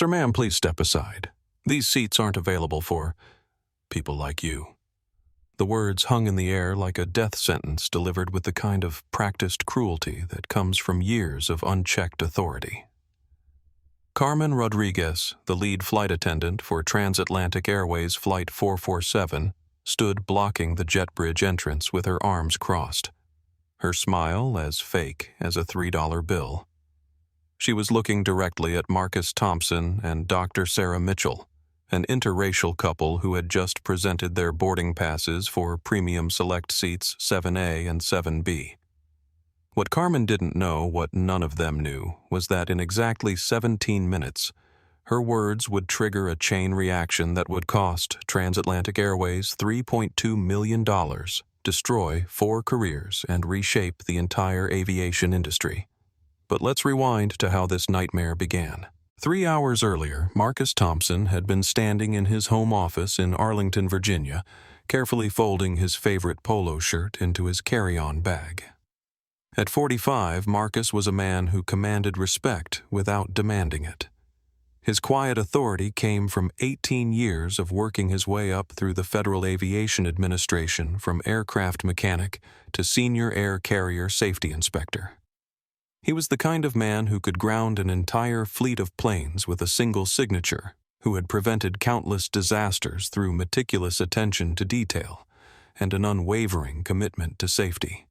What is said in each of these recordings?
Sir, ma'am, please step aside. These seats aren't available for people like you." The words hung in the air like a death sentence delivered with the kind of practiced cruelty that comes from years of unchecked authority. Carmen Rodriguez, the lead flight attendant for Transatlantic Airways Flight 447, stood blocking the jet bridge entrance with her arms crossed, her smile as fake as a $3 bill. She was looking directly at Marcus Thompson and Dr. Sarah Mitchell, an interracial couple who had just presented their boarding passes for premium select seats 7A and 7B. What Carmen didn't know, what none of them knew, was that in exactly 17 minutes, her words would trigger a chain reaction that would cost Transatlantic Airways $3.2 million, destroy 4 careers, and reshape the entire aviation industry. But let's rewind to how this nightmare began. 3 hours earlier, Marcus Thompson had been standing in his home office in Arlington, Virginia, carefully folding his favorite polo shirt into his carry-on bag. At 45, Marcus was a man who commanded respect without demanding it. His quiet authority came from 18 years of working his way up through the Federal Aviation Administration from aircraft mechanic to senior air carrier safety inspector. He was the kind of man who could ground an entire fleet of planes with a single signature, who had prevented countless disasters through meticulous attention to detail and an unwavering commitment to safety.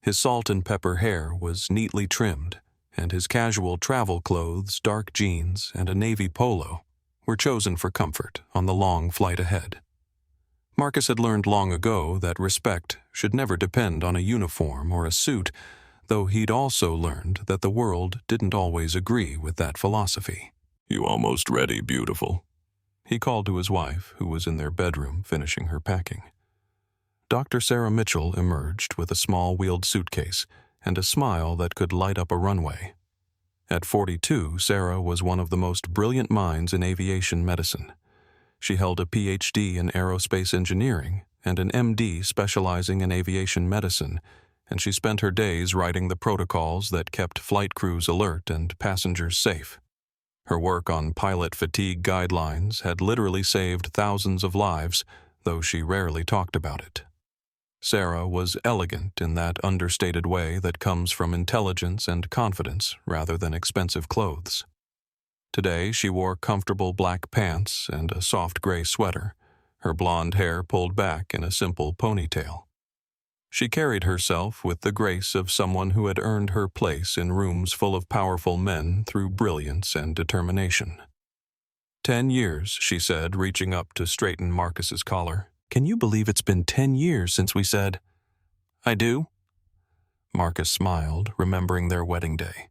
His salt and pepper hair was neatly trimmed, and his casual travel clothes, dark jeans, and a navy polo were chosen for comfort on the long flight ahead. Marcus had learned long ago that respect should never depend on a uniform or a suit, though he'd also learned that the world didn't always agree with that philosophy. "You almost ready, beautiful?" he called to his wife, who was in their bedroom finishing her packing. Dr. Sarah Mitchell emerged with a small wheeled suitcase and a smile that could light up a runway. At 42, Sarah was one of the most brilliant minds in aviation medicine. She held a PhD in aerospace engineering and an MD specializing in aviation medicine, and she spent her days writing the protocols that kept flight crews alert and passengers safe. Her work on pilot fatigue guidelines had literally saved thousands of lives, though she rarely talked about it. Sarah was elegant in that understated way that comes from intelligence and confidence rather than expensive clothes. Today, she wore comfortable black pants and a soft gray sweater, her blonde hair pulled back in a simple ponytail. She carried herself with the grace of someone who had earned her place in rooms full of powerful men through brilliance and determination. 10 years, she said, reaching up to straighten Marcus's collar. "Can you believe it's been 10 years since we said, 'I do'?" Marcus smiled, remembering their wedding day.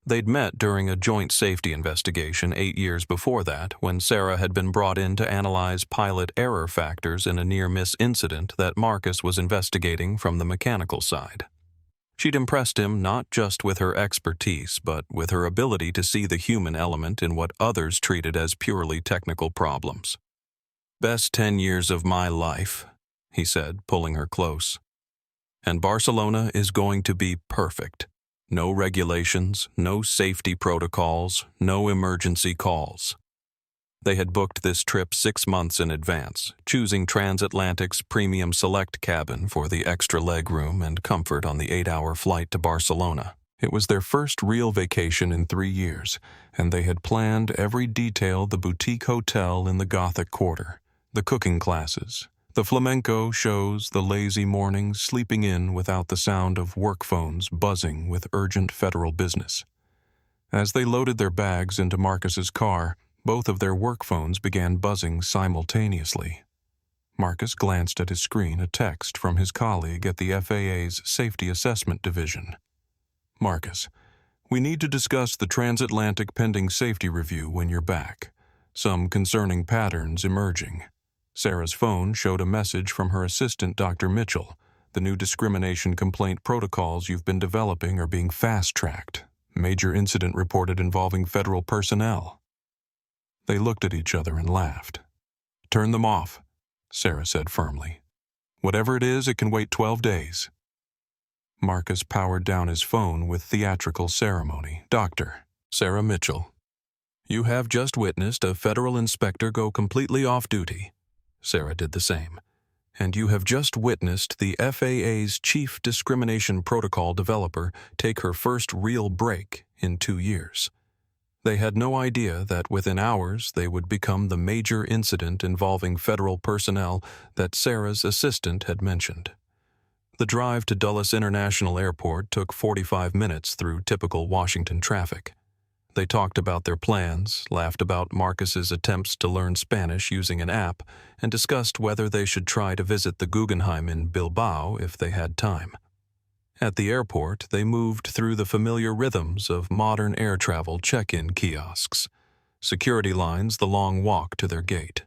They'd met during a joint safety investigation 8 years before that, when Sarah had been brought in to analyze pilot error factors in a near-miss incident that Marcus was investigating from the mechanical side. She'd impressed him not just with her expertise, but with her ability to see the human element in what others treated as purely technical problems. "Best 10 years of my life," he said, pulling her close. "And Barcelona is going to be perfect. No regulations, no safety protocols, no emergency calls." They had booked this trip 6 months in advance, choosing Transatlantic's premium select cabin for the extra legroom and comfort on the 8-hour flight to Barcelona. It was their first real vacation in 3 years, and they had planned every detail: the boutique hotel in the Gothic Quarter, the cooking classes, the flamenco shows, the lazy mornings sleeping in without the sound of work phones buzzing with urgent federal business. As they loaded their bags into Marcus's car, both of their work phones began buzzing simultaneously. Marcus glanced at his screen, a text from his colleague at the FAA's Safety Assessment Division. "Marcus, we need to discuss the transatlantic pending safety review when you're back. Some concerning patterns emerging." Sarah's phone showed a message from her assistant, Dr. Mitchell. "The new discrimination complaint protocols you've been developing are being fast-tracked. Major incident reported involving federal personnel." They looked at each other and laughed. "Turn them off," Sarah said firmly. "Whatever it is, it can wait 12 days. Marcus powered down his phone with theatrical ceremony. "Doctor, Sarah Mitchell. You have just witnessed a federal inspector go completely off duty. Sarah did the same. And you have just witnessed the FAA's chief discrimination protocol developer take her first real break in 2 years. They had no idea that within hours they would become the major incident involving federal personnel that Sarah's assistant had mentioned. The drive to Dulles International Airport took 45 minutes through typical Washington traffic. They talked about their plans, laughed about Marcus's attempts to learn Spanish using an app, and discussed whether they should try to visit the Guggenheim in Bilbao if they had time. At the airport, they moved through the familiar rhythms of modern air travel check-in kiosks, security lines the long walk to their gate.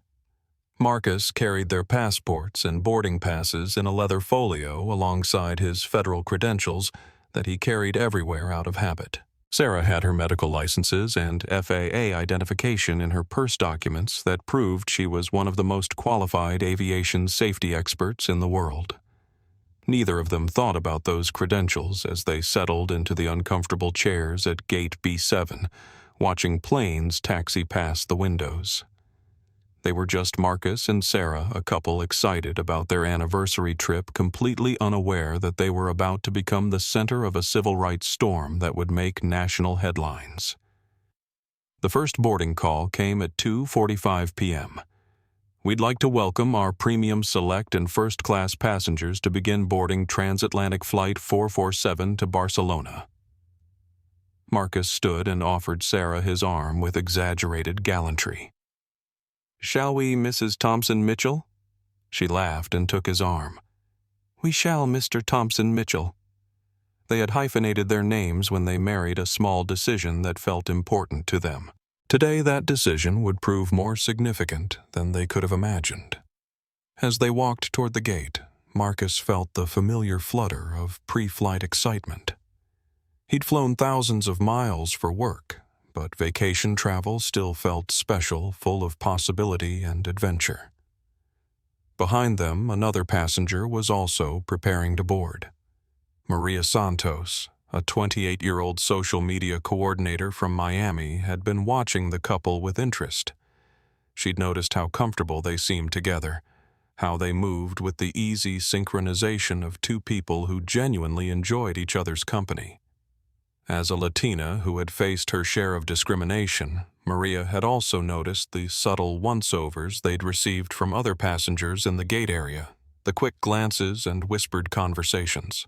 Marcus carried their passports and boarding passes in a leather folio alongside his federal credentials that he carried everywhere out of habit. Sarah had her medical licenses and FAA identification in her purse documents that proved she was one of the most qualified aviation safety experts in the world. Neither of them thought about those credentials as they settled into the uncomfortable chairs at Gate B7, watching planes taxi past the windows. They were just Marcus and Sarah, a couple excited about their anniversary trip, completely unaware that they were about to become the center of a civil rights storm that would make national headlines. The first boarding call came at 2:45 p.m. We'd like to welcome our premium select and first-class passengers to begin boarding transatlantic flight 447 to Barcelona. Marcus stood and offered Sarah his arm with exaggerated gallantry. "Shall we, Mrs. Thompson-Mitchell?" She laughed and took his arm. "We shall, Mr. Thompson-Mitchell." They had hyphenated their names when they married a small decision that felt important to them. Today that decision would prove more significant than they could have imagined. As they walked toward the gate, Marcus felt the familiar flutter of pre-flight excitement. He'd flown thousands of miles for work, but vacation travel still felt special, full of possibility and adventure. Behind them, another passenger was also preparing to board. Maria Santos, a 28-year-old social media coordinator from Miami, had been watching the couple with interest. She'd noticed how comfortable they seemed together, how they moved with the easy synchronization of two people who genuinely enjoyed each other's company. As a Latina who had faced her share of discrimination, Maria had also noticed the subtle once-overs they'd received from other passengers in the gate area, the quick glances and whispered conversations.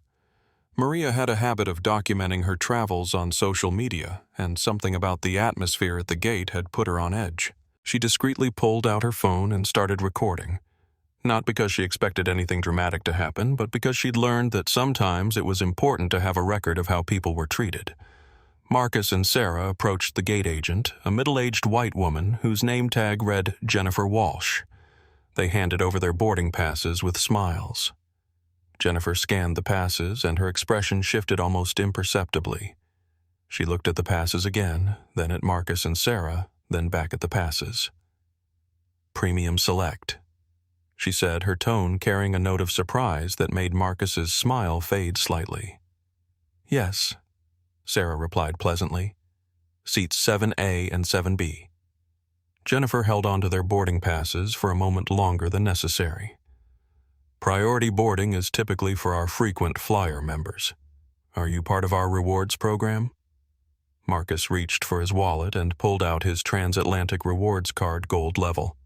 Maria had a habit of documenting her travels on social media, and something about the atmosphere at the gate had put her on edge. She discreetly pulled out her phone and started recording. Not because she expected anything dramatic to happen, but because she'd learned that sometimes it was important to have a record of how people were treated. Marcus and Sarah approached the gate agent, a middle-aged white woman whose name tag read Jennifer Walsh. They handed over their boarding passes with smiles. Jennifer scanned the passes, and her expression shifted almost imperceptibly. She looked at the passes again, then at Marcus and Sarah, then back at the passes. "Premium Select," she said, her tone carrying a note of surprise that made Marcus's smile fade slightly. "Yes," Sarah replied pleasantly. "Seats 7A and 7B." Jennifer held onto their boarding passes for a moment longer than necessary. "Priority boarding is typically for our frequent flyer members. Are you part of our rewards program?" Marcus reached for his wallet and pulled out his transatlantic rewards card gold level.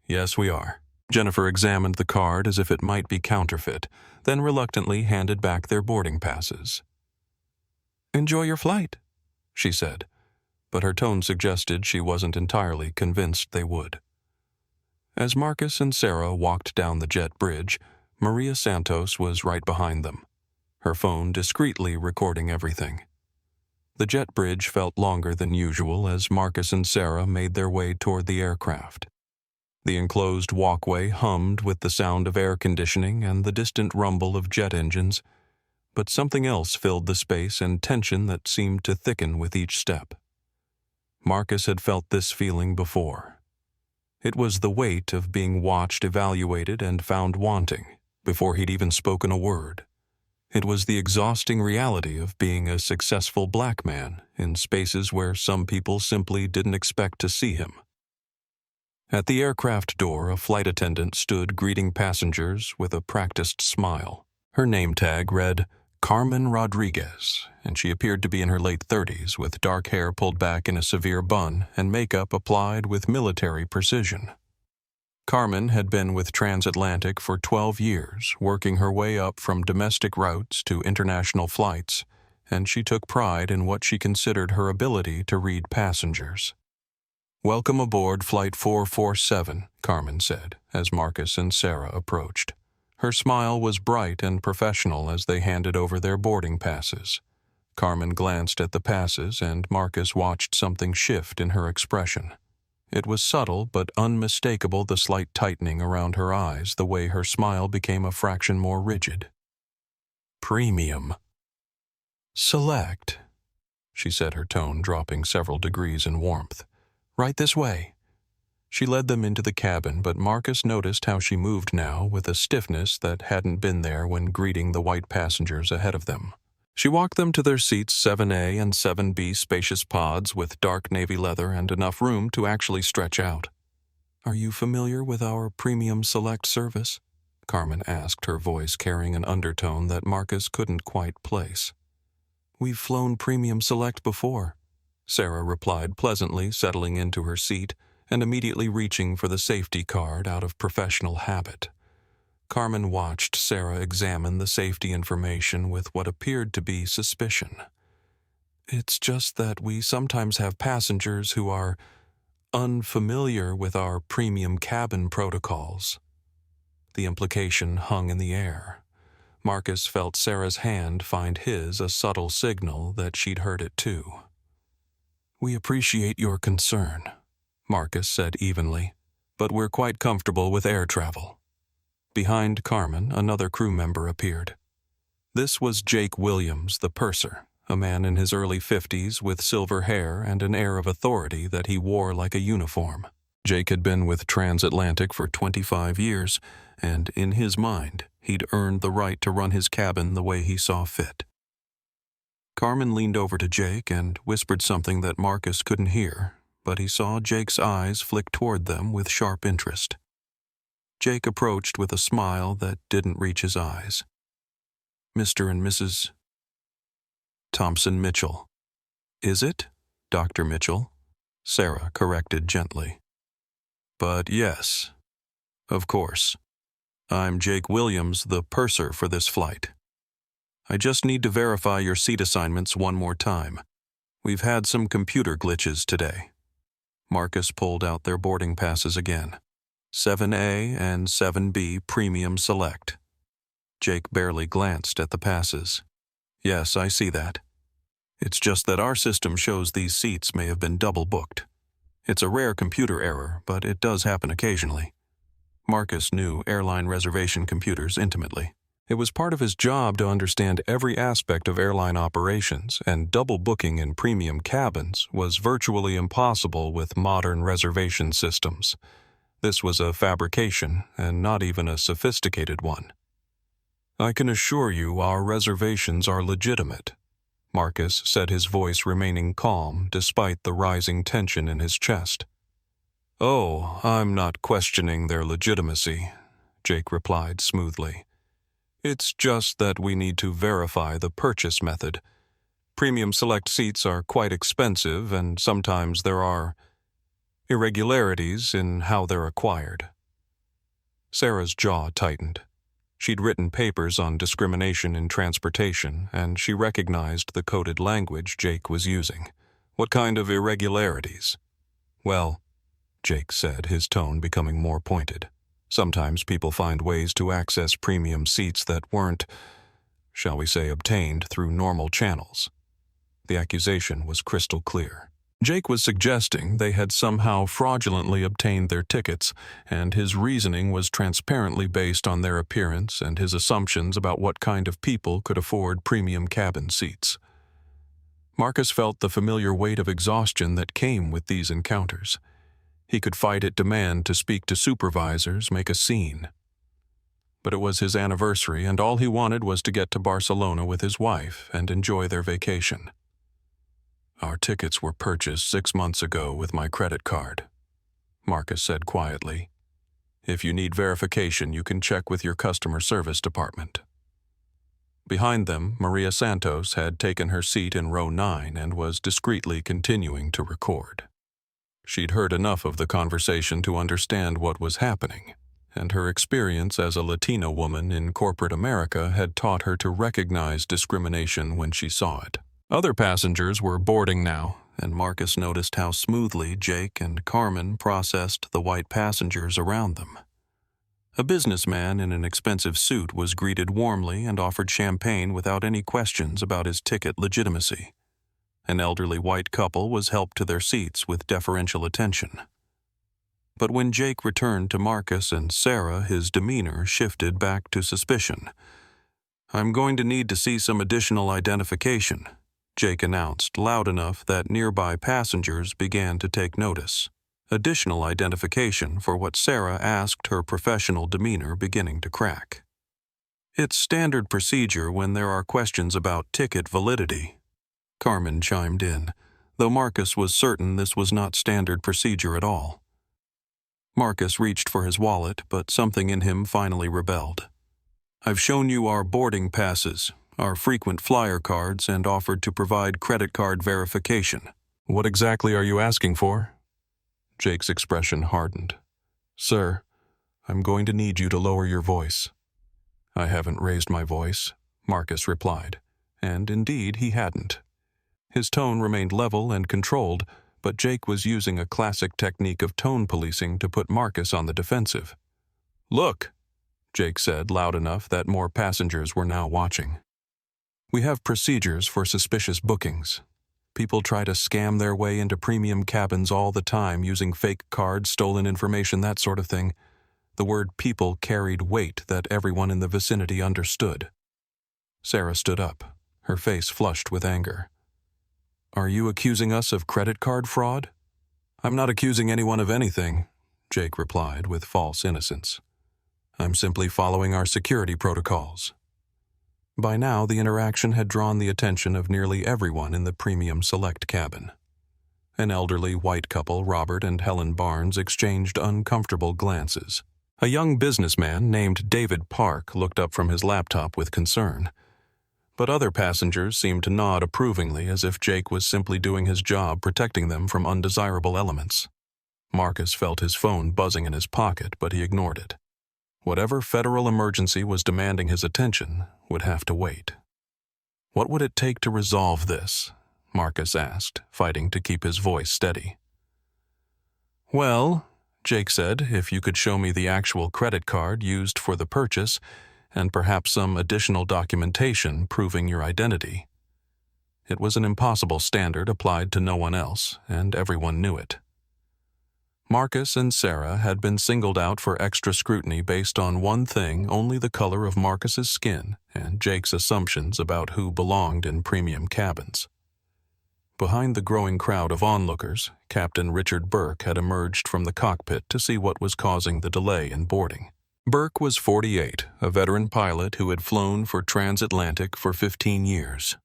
"Yes, we are." Jennifer examined the card as if it might be counterfeit, then reluctantly handed back their boarding passes. "Enjoy your flight," she said, but her tone suggested she wasn't entirely convinced they would. As Marcus and Sarah walked down the jet bridge, Maria Santos was right behind them, her phone discreetly recording everything. The jet bridge felt longer than usual as Marcus and Sarah made their way toward the aircraft. The enclosed walkway hummed with the sound of air conditioning and the distant rumble of jet engines, but something else filled the space and tension that seemed to thicken with each step. Marcus had felt this feeling before. It was the weight of being watched, evaluated, and found wanting before he'd even spoken a word. It was the exhausting reality of being a successful black man in spaces where some people simply didn't expect to see him. At the aircraft door, a flight attendant stood greeting passengers with a practiced smile. Her name tag read Carmen Rodriguez, and she appeared to be in her late 30s with dark hair pulled back in a severe bun and makeup applied with military precision. Carmen had been with Transatlantic for 12 years, working her way up from domestic routes to international flights, and she took pride in what she considered her ability to read passengers. "Welcome aboard Flight 447, Carmen said, as Marcus and Sarah approached. Her smile was bright and professional as they handed over their boarding passes. Carmen glanced at the passes, and Marcus watched something shift in her expression. It was subtle but unmistakable, the slight tightening around her eyes, the way her smile became a fraction more rigid. "Premium. Select," she said, her tone dropping several degrees in warmth. "Right this way." She led them into the cabin, but Marcus noticed how she moved now with a stiffness that hadn't been there when greeting the white passengers ahead of them. She walked them to their seats, 7A and 7B, spacious pods with dark navy leather and enough room to actually stretch out. "Are you familiar with our Premium Select service?" Carmen asked, her voice carrying an undertone that Marcus couldn't quite place. "We've flown Premium Select before," Sarah replied pleasantly, settling into her seat and immediately reaching for the safety card out of professional habit. Carmen watched Sarah examine the safety information with what appeared to be suspicion. "It's just that we sometimes have passengers who are unfamiliar with our premium cabin protocols." The implication hung in the air. Marcus felt Sarah's hand find his, a subtle signal that she'd heard it too. "We appreciate your concern," Marcus said evenly, "but we're quite comfortable with air travel." Behind Carmen, another crew member appeared. This was Jake Williams, the purser, a man in his early 50s with silver hair and an air of authority that he wore like a uniform. Jake had been with Transatlantic for 25 years, and in his mind, he'd earned the right to run his cabin the way he saw fit. Carmen leaned over to Jake and whispered something that Marcus couldn't hear, but he saw Jake's eyes flick toward them with sharp interest. Jake approached with a smile that didn't reach his eyes. "Mr. and Mrs. Thompson Mitchell." "Is it, Dr. Mitchell?" Sarah corrected gently. "But yes, of course. I'm Jake Williams, the purser for this flight. I just need to verify your seat assignments one more time. We've had some computer glitches today." Marcus pulled out their boarding passes again. 7A and 7B Premium Select. Jake barely glanced at the passes. "Yes, I see that. It's just that our system shows these seats may have been double booked. It's a rare computer error, but it does happen occasionally." Marcus knew airline reservation computers intimately. It was part of his job to understand every aspect of airline operations, and double booking in premium cabins was virtually impossible with modern reservation systems. This was a fabrication, and not even a sophisticated one. "I can assure you our reservations are legitimate," Marcus said, his voice remaining calm despite the rising tension in his chest. "Oh, I'm not questioning their legitimacy," Jake replied smoothly. "It's just that we need to verify the purchase method. Premium Select seats are quite expensive, and sometimes there are irregularities in how they're acquired." Sarah's jaw tightened. She'd written papers on discrimination in transportation, and she recognized the coded language Jake was using. "What kind of irregularities?" "Well," Jake said, his tone becoming more pointed, "sometimes people find ways to access premium seats that weren't, shall we say, obtained through normal channels." The accusation was crystal clear. Jake was suggesting they had somehow fraudulently obtained their tickets, and his reasoning was transparently based on their appearance and his assumptions about what kind of people could afford premium cabin seats. Marcus felt the familiar weight of exhaustion that came with these encounters. He could fight at demand to speak to supervisors, make a scene. but it was his anniversary and all he wanted was to get to Barcelona with his wife and enjoy their vacation. "Our tickets were purchased 6 months ago with my credit card," Marcus said quietly. "If you need verification, you can check with your customer service department." Behind them, Maria Santos had taken her seat in row 9 and was discreetly continuing to record. She'd heard enough of the conversation to understand what was happening, and her experience as a Latina woman in corporate America had taught her to recognize discrimination when she saw it. Other passengers were boarding now, and Marcus noticed how smoothly Jake and Carmen processed the white passengers around them. A businessman in an expensive suit was greeted warmly and offered champagne without any questions about his ticket legitimacy. An elderly white couple was helped to their seats with deferential attention. But when Jake returned to Marcus and Sarah, his demeanor shifted back to suspicion. "I'm going to need to see some additional identification," Jake announced loud enough that nearby passengers began to take notice. Additional identification for what Sarah asked, her professional demeanor beginning to crack. "It's standard procedure when there are questions about ticket validity," Carmen chimed in, though Marcus was certain this was not standard procedure at all. Marcus reached for his wallet, but something in him finally rebelled. "I've shown you our boarding passes, our frequent flyer cards, and offered to provide credit card verification. What exactly are you asking for?" Jake's expression hardened. "Sir, I'm going to need you to lower your voice." "I haven't raised my voice," Marcus replied, and indeed he hadn't. His tone remained level and controlled, but Jake was using a classic technique of tone policing to put Marcus on the defensive. "Look," Jake said loud enough that more passengers were now watching. "We have procedures for suspicious bookings. People try to scam their way into premium cabins all the time using fake cards, stolen information, that sort of thing." The word people carried weight that everyone in the vicinity understood. Sarah stood up, her face flushed with anger. "Are you accusing us of credit card fraud?" "I'm not accusing anyone of anything," Jake replied with false innocence. "I'm simply following our security protocols." By now, the interaction had drawn the attention of nearly everyone in the premium select cabin. An elderly white couple, Robert and Helen Barnes, exchanged uncomfortable glances. A young businessman named David Park looked up from his laptop with concern. But other passengers seemed to nod approvingly as if Jake was simply doing his job protecting them from undesirable elements. Marcus felt his phone buzzing in his pocket, but he ignored it. Whatever federal emergency was demanding his attention would have to wait. "What would it take to resolve this?" Marcus asked, fighting to keep his voice steady. "Well," Jake said, "if you could show me the actual credit card used for the purchase, and perhaps some additional documentation proving your identity." It was an impossible standard applied to no one else, and everyone knew it. Marcus and Sarah had been singled out for extra scrutiny based on one thing, only the color of Marcus's skin and Jake's assumptions about who belonged in premium cabins. Behind the growing crowd of onlookers, Captain Richard Burke had emerged from the cockpit to see what was causing the delay in boarding. Burke was 48, a veteran pilot who had flown for transatlantic for 15 years.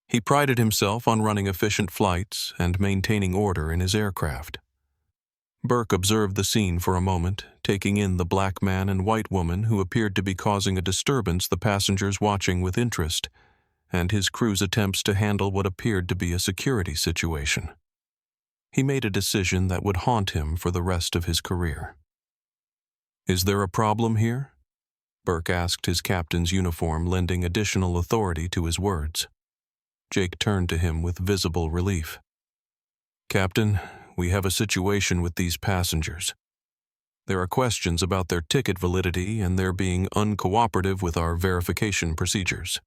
He prided himself on running efficient flights and maintaining order in his aircraft. Burke observed the scene for a moment, taking in the black man and white woman who appeared to be causing a disturbance, the passengers watching with interest, and his crew's attempts to handle what appeared to be a security situation. He made a decision that would haunt him for the rest of his career. "Is there a problem here?" Burke asked, his captain's uniform lending additional authority to his words. Jake turned to him with visible relief. "Captain, we have a situation with these passengers. There are questions about their ticket validity and their being uncooperative with our verification procedures."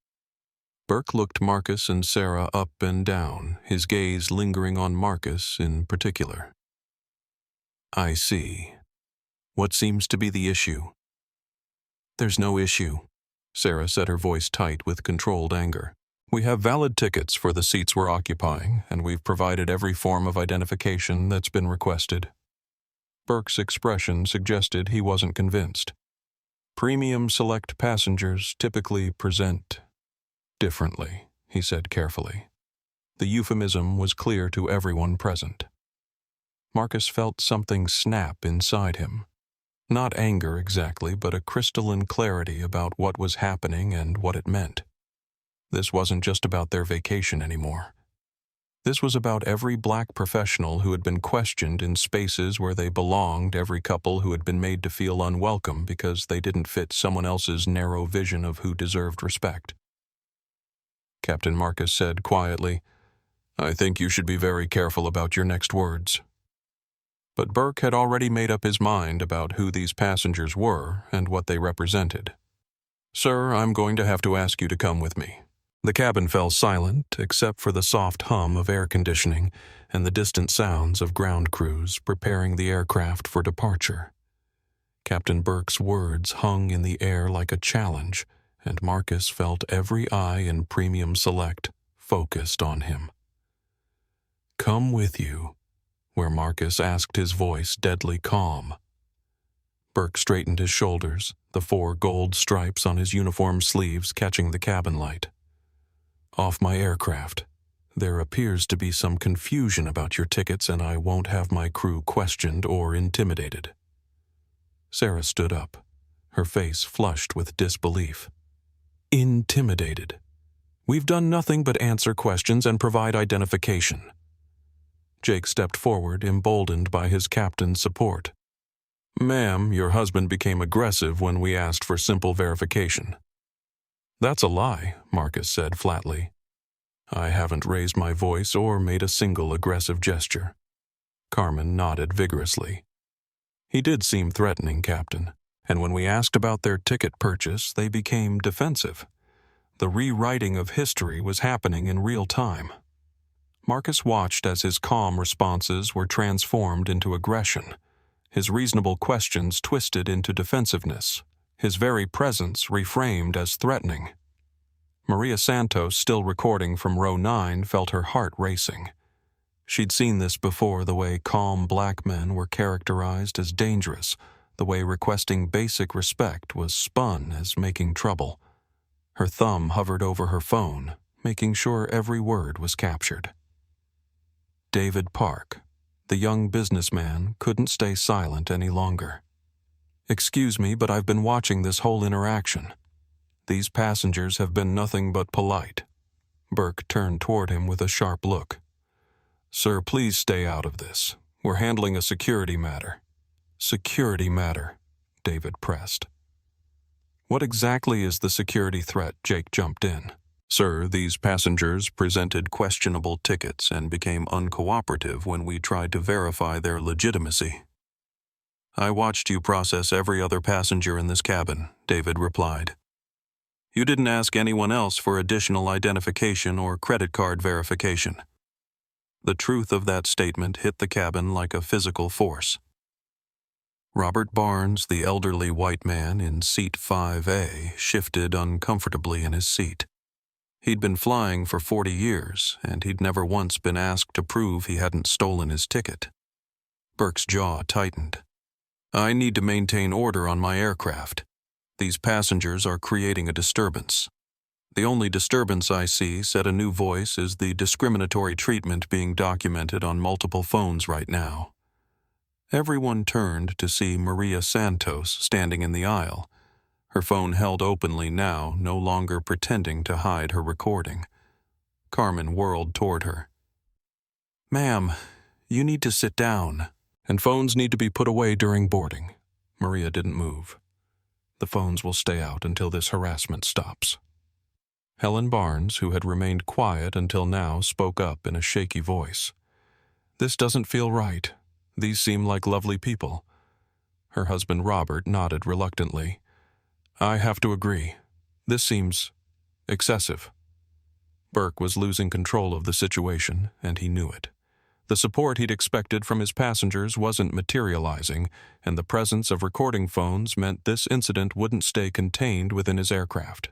Burke looked Marcus and Sarah up and down, his gaze lingering on Marcus in particular. "I see. What seems to be the issue?" "There's no issue," Sarah said, her voice tight with controlled anger. "We have valid tickets for the seats we're occupying, and we've provided every form of identification that's been requested." Burke's expression suggested he wasn't convinced. Premium select passengers typically present differently, he said carefully. The euphemism was clear to everyone present. Marcus felt something snap inside him. Not anger exactly, but a crystalline clarity about what was happening and what it meant. This wasn't just about their vacation anymore. This was about every black professional who had been questioned in spaces where they belonged, every couple who had been made to feel unwelcome because they didn't fit someone else's narrow vision of who deserved respect. Captain Marcus said quietly, "I think you should be very careful about your next words." But Burke had already made up his mind about who these passengers were and what they represented. "Sir, I'm going to have to ask you to come with me." The cabin fell silent except for the soft hum of air conditioning and the distant sounds of ground crews preparing the aircraft for departure. Captain Burke's words hung in the air like a challenge, and Marcus felt every eye in Premium Select focused on him. "Come with you," where Marcus asked, his voice deadly calm. Burke straightened his shoulders, the 4 gold stripes on his uniform sleeves catching the cabin light. "Off my aircraft. There appears to be some confusion about your tickets, and I won't have my crew questioned or intimidated." Sarah stood up, her face flushed with disbelief. "Intimidated? We've done nothing but answer questions and provide identification." Jake stepped forward, emboldened by his captain's support. "Ma'am, your husband became aggressive when we asked for simple verification." "That's a lie," Marcus said flatly. "I haven't raised my voice or made a single aggressive gesture." Carmen nodded vigorously. "He did seem threatening, Captain, and when we asked about their ticket purchase, they became defensive. The rewriting of history was happening in real time." Marcus watched as his calm responses were transformed into aggression, his reasonable questions twisted into defensiveness, his very presence reframed as threatening. Maria Santos, still recording from row 9, felt her heart racing. She'd seen this before, the way calm black men were characterized as dangerous, the way requesting basic respect was spun as making trouble. Her thumb hovered over her phone, making sure every word was captured. David Park, the young businessman, couldn't stay silent any longer. "Excuse me, but I've been watching this whole interaction. These passengers have been nothing but polite." Burke turned toward him with a sharp look. "Sir, please stay out of this. We're handling a security matter." "Security matter," David pressed. "What exactly is the security threat?" Jake jumped in. "Sir, these passengers presented questionable tickets and became uncooperative when we tried to verify their legitimacy." "I watched you process every other passenger in this cabin," David replied. "You didn't ask anyone else for additional identification or credit card verification." The truth of that statement hit the cabin like a physical force. Robert Barnes, the elderly white man in seat 5A, shifted uncomfortably in his seat. He'd been flying for 40 years, and he'd never once been asked to prove he hadn't stolen his ticket. Burke's jaw tightened. "I need to maintain order on my aircraft. These passengers are creating a disturbance. The only disturbance I see," said a new voice, "is the discriminatory treatment being documented on multiple phones right now." Everyone turned to see Maria Santos standing in the aisle, her phone held openly now, no longer pretending to hide her recording. Carmen whirled toward her. "Ma'am, you need to sit down, and phones need to be put away during boarding." Maria didn't move. "The phones will stay out until this harassment stops." Helen Barnes, who had remained quiet until now, spoke up in a shaky voice. "This doesn't feel right. These seem like lovely people." Her husband Robert nodded reluctantly. "I have to agree. This seems excessive." Burke was losing control of the situation, and he knew it. The support he'd expected from his passengers wasn't materializing, and the presence of recording phones meant this incident wouldn't stay contained within his aircraft.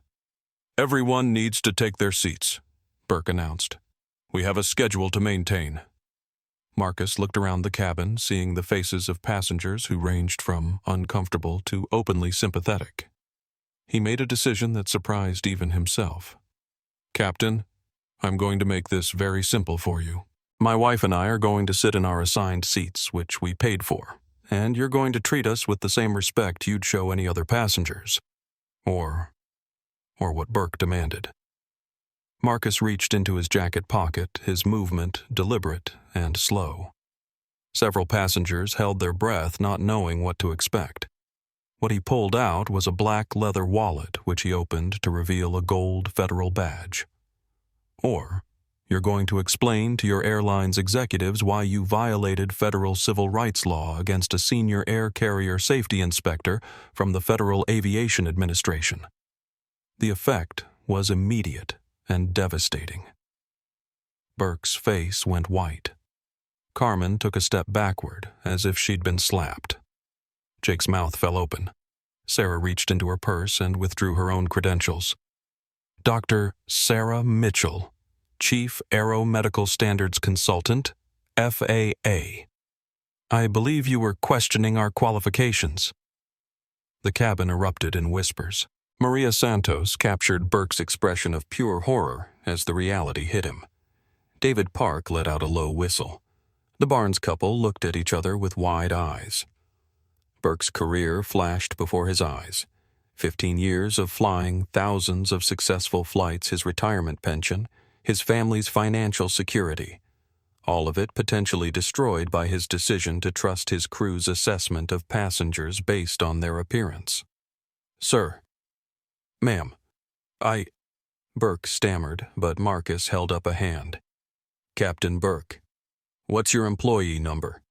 "Everyone needs to take their seats," Burke announced. "We have a schedule to maintain." Marcus looked around the cabin, seeing the faces of passengers who ranged from uncomfortable to openly sympathetic. He made a decision that surprised even himself. "Captain, I'm going to make this very simple for you. My wife and I are going to sit in our assigned seats, which we paid for, and you're going to treat us with the same respect you'd show any other passengers." Or what Burke demanded. Marcus reached into his jacket pocket, his movement deliberate and slow. Several passengers held their breath, not knowing what to expect. What he pulled out was a black leather wallet, which he opened to reveal a gold federal badge. "Or you're going to explain to your airline's executives why you violated federal civil rights law against a senior air carrier safety inspector from the Federal Aviation Administration." The effect was immediate and devastating. Burke's face went white. Carmen took a step backward, as if she'd been slapped. Jake's mouth fell open. Sarah reached into her purse and withdrew her own credentials. "Dr. Sarah Mitchell, Chief Aero Medical Standards Consultant, FAA. I believe you were questioning our qualifications." The cabin erupted in whispers. Maria Santos captured Burke's expression of pure horror as the reality hit him. David Park let out a low whistle. The Barnes couple looked at each other with wide eyes. Burke's career flashed before his eyes. 15 years of flying, thousands of successful flights, his retirement pension, his family's financial security. All of it potentially destroyed by his decision to trust his crew's assessment of passengers based on their appearance. "Sir." "Ma'am, Burke stammered, but Marcus held up a hand. "Captain Burke, what's your employee number?"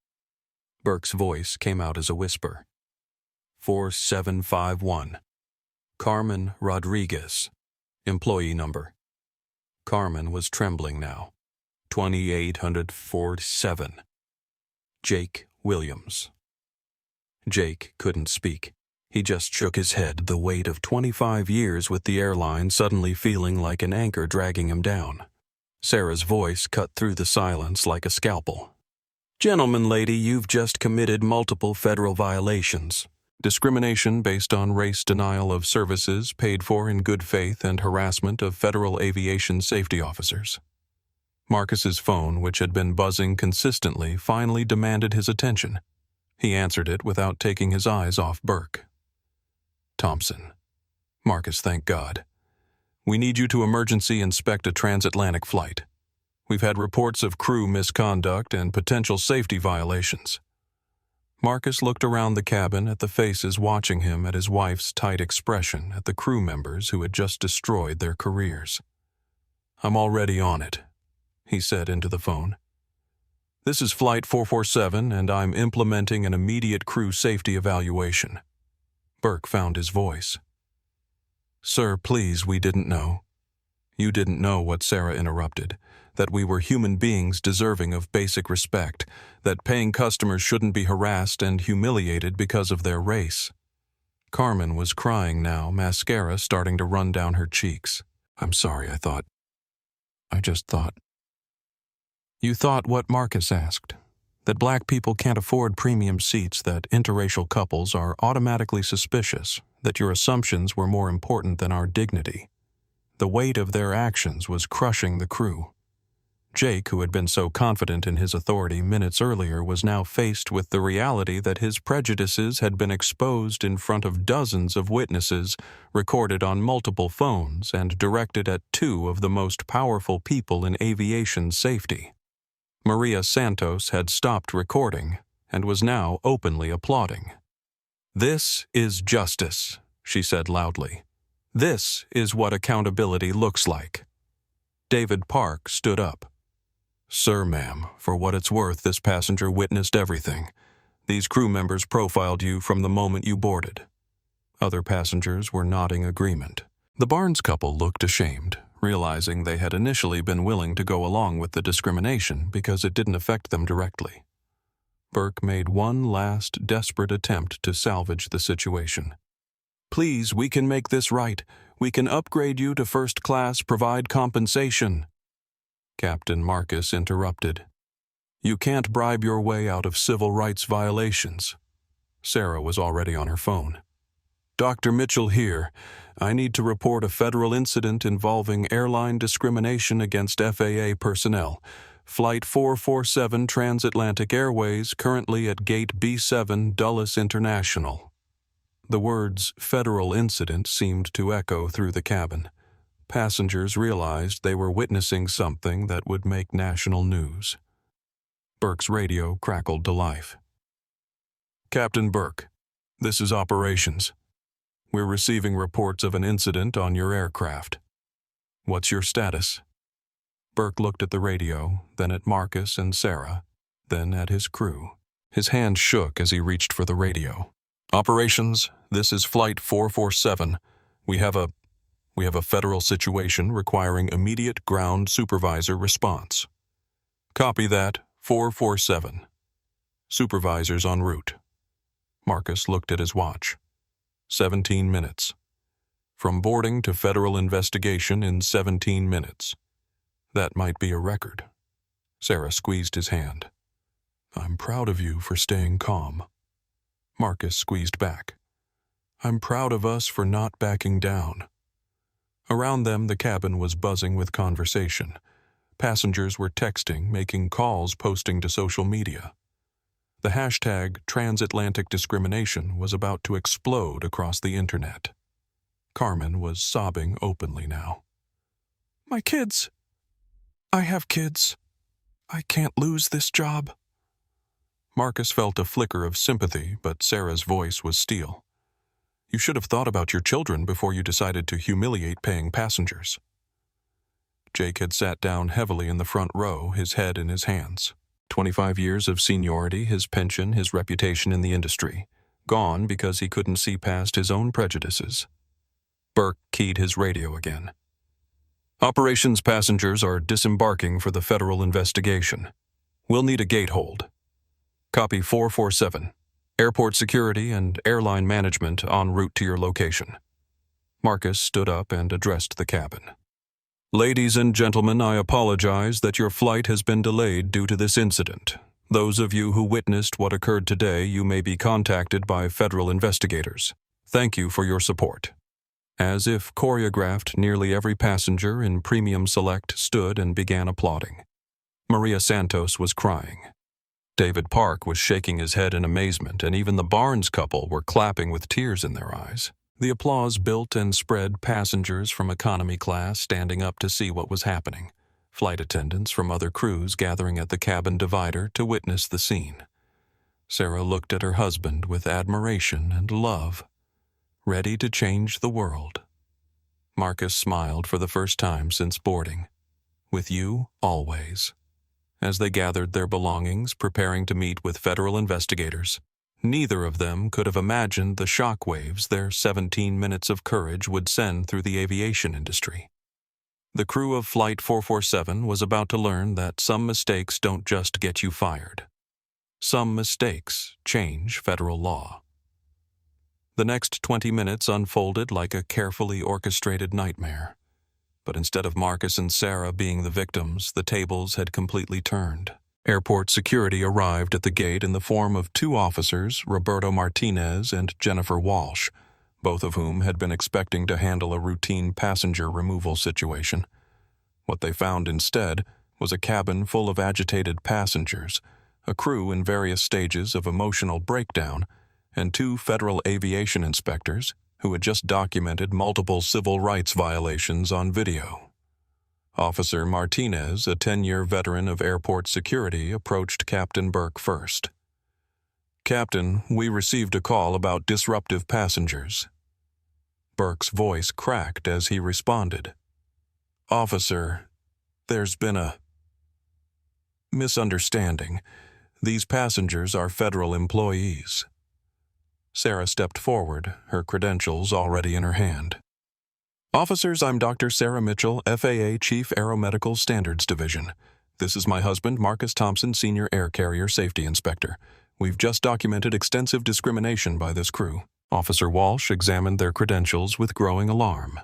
Burke's voice came out as a whisper. 4751. Carmen Rodriguez. Employee number. Carmen was trembling now. 2847. Jake Williams. Jake couldn't speak. He just shook his head, the weight of 25 years with the airline suddenly feeling like an anchor dragging him down. Sarah's voice cut through the silence like a scalpel. "Gentlemen, lady, you've just committed multiple federal violations. Discrimination based on race, denial of services paid for in good faith, and harassment of federal aviation safety officers." Marcus's phone, which had been buzzing consistently, finally demanded his attention. He answered it without taking his eyes off Burke. "Thompson." "Marcus, thank God. We need you to emergency inspect a transatlantic flight. We've had reports of crew misconduct and potential safety violations." Marcus looked around the cabin at the faces watching him, at his wife's tight expression, at the crew members who had just destroyed their careers. "I'm already on it," he said into the phone. "This is Flight 447, and I'm implementing an immediate crew safety evaluation." Burke found his voice. "Sir, please, we didn't know." "You didn't know what?" Sarah interrupted. "That we were human beings deserving of basic respect, that paying customers shouldn't be harassed and humiliated because of their race." Carmen was crying now, mascara starting to run down her cheeks. "I'm sorry, I just thought." "You thought what?" Marcus asked. "That black people can't afford premium seats, that interracial couples are automatically suspicious, that your assumptions were more important than our dignity." The weight of their actions was crushing the crew. Jake, who had been so confident in his authority minutes earlier, was now faced with the reality that his prejudices had been exposed in front of dozens of witnesses, recorded on multiple phones, and directed at two of the most powerful people in aviation safety. Maria Santos had stopped recording and was now openly applauding. "This is justice," she said loudly. "This is what accountability looks like." David Park stood up. "Sir, ma'am, for what it's worth, this passenger witnessed everything. These crew members profiled you from the moment you boarded." Other passengers were nodding agreement. The Barnes couple looked ashamed, realizing they had initially been willing to go along with the discrimination because it didn't affect them directly. Burke made one last desperate attempt to salvage the situation. "Please, we can make this right. We can upgrade you to first class, provide compensation." Captain Marcus interrupted. "You can't bribe your way out of civil rights violations." Sarah was already on her phone. Dr. Mitchell here. I need to report a federal incident involving airline discrimination against FAA personnel. Flight 447 Transatlantic Airways, currently at Gate B7, Dulles International. The words federal incident seemed to echo through the cabin. Passengers realized they were witnessing something that would make national news. Burke's radio crackled to life. Captain Burke, this is operations. We're receiving reports of an incident on your aircraft. What's your status? Burke looked at the radio, then at Marcus and Sarah, then at his crew. His hand shook as he reached for the radio. Operations, this is Flight 447. We have a federal situation requiring immediate ground supervisor response. Copy that, 447. Supervisors en route. Marcus looked at his watch. 17 minutes. From boarding to federal investigation in 17 minutes. That might be a record. Sarah squeezed his hand. I'm proud of you for staying calm. Marcus squeezed back. I'm proud of us for not backing down. Around them, the cabin was buzzing with conversation. Passengers were texting, making calls, posting to social media. The hashtag transatlantic discrimination was about to explode across the internet. Carmen was sobbing openly now. My kids. I have kids. I can't lose this job. Marcus felt a flicker of sympathy, but Sarah's voice was steel. You should have thought about your children before you decided to humiliate paying passengers. Jake had sat down heavily in the front row, his head in his hands. 25 years of seniority, his pension, his reputation in the industry. Gone because he couldn't see past his own prejudices. Burke keyed his radio again. Operations passengers are disembarking for the federal investigation. We'll need a gate hold. Copy 447. Airport security and airline management en route to your location. Marcus stood up and addressed the cabin. Ladies and gentlemen, I apologize that your flight has been delayed due to this incident. Those of you who witnessed what occurred today, you may be contacted by federal investigators. Thank you for your support. As if choreographed, nearly every passenger in Premium Select stood and began applauding. Maria Santos was crying. David Park was shaking his head in amazement, and even the Barnes couple were clapping with tears in their eyes. The applause built and spread, passengers from economy class standing up to see what was happening, flight attendants from other crews gathering at the cabin divider to witness the scene. Sarah looked at her husband with admiration and love, ready to change the world. Marcus smiled for the first time since boarding. With you, always. As they gathered their belongings, preparing to meet with federal investigators, neither of them could have imagined the shockwaves their 17 minutes of courage would send through the aviation industry. The crew of Flight 447 was about to learn that some mistakes don't just get you fired. Some mistakes change federal law. The next 20 minutes unfolded like a carefully orchestrated nightmare. But instead of Marcus and Sarah being the victims, the tables had completely turned. Airport security arrived at the gate in the form of two officers, Roberto Martinez and Jennifer Walsh, both of whom had been expecting to handle a routine passenger removal situation. What they found instead was a cabin full of agitated passengers, a crew in various stages of emotional breakdown, and two federal aviation inspectors who had just documented multiple civil rights violations on video. Officer Martinez, a 10-year veteran of airport security, approached Captain Burke first. Captain, we received a call about disruptive passengers. Burke's voice cracked as he responded. Officer, there's been a misunderstanding. These passengers are federal employees. Sarah stepped forward, her credentials already in her hand. Officers, I'm Dr. Sarah Mitchell, FAA Chief Aeromedical Standards Division. This is my husband, Marcus Thompson, Senior Air Carrier Safety Inspector. We've just documented extensive discrimination by this crew. Officer Walsh examined their credentials with growing alarm.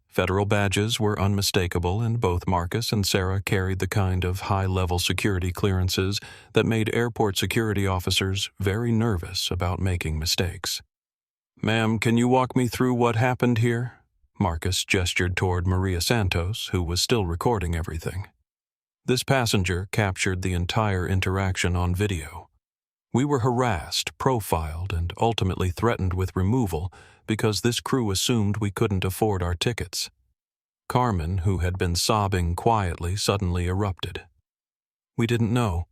Federal badges were unmistakable, and both Marcus and Sarah carried the kind of high-level security clearances that made airport security officers very nervous about making mistakes. Ma'am, can you walk me through what happened here? Marcus gestured toward Maria Santos, who was still recording everything. This passenger captured the entire interaction on video. We were harassed, profiled, and ultimately threatened with removal because this crew assumed we couldn't afford our tickets. Carmen, who had been sobbing quietly, suddenly erupted. We didn't know.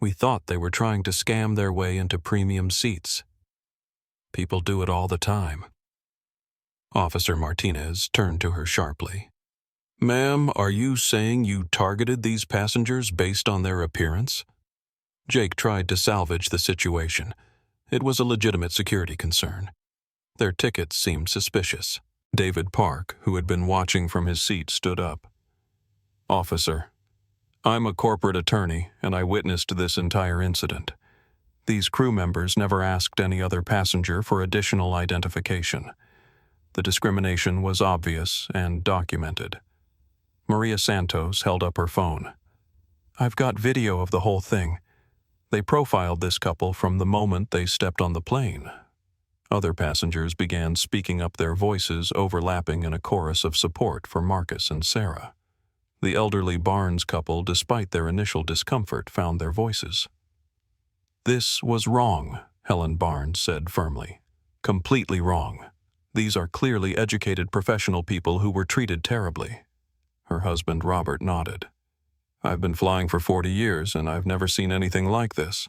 We thought they were trying to scam their way into premium seats. People do it all the time. Officer Martinez turned to her sharply. Ma'am, are you saying you targeted these passengers based on their appearance? Jake tried to salvage the situation. It was a legitimate security concern. Their tickets seemed suspicious. David Park, who had been watching from his seat, stood up. Officer, I'm a corporate attorney, and I witnessed this entire incident. These crew members never asked any other passenger for additional identification. The discrimination was obvious and documented. Maria Santos held up her phone. I've got video of the whole thing. They profiled this couple from the moment they stepped on the plane. Other passengers began speaking up, their voices overlapping in a chorus of support for Marcus and Sarah. The elderly Barnes couple, despite their initial discomfort, found their voices. This was wrong, Helen Barnes said firmly. Completely wrong. These are clearly educated professional people who were treated terribly. Her husband Robert nodded. I've been flying for 40 years and I've never seen anything like this.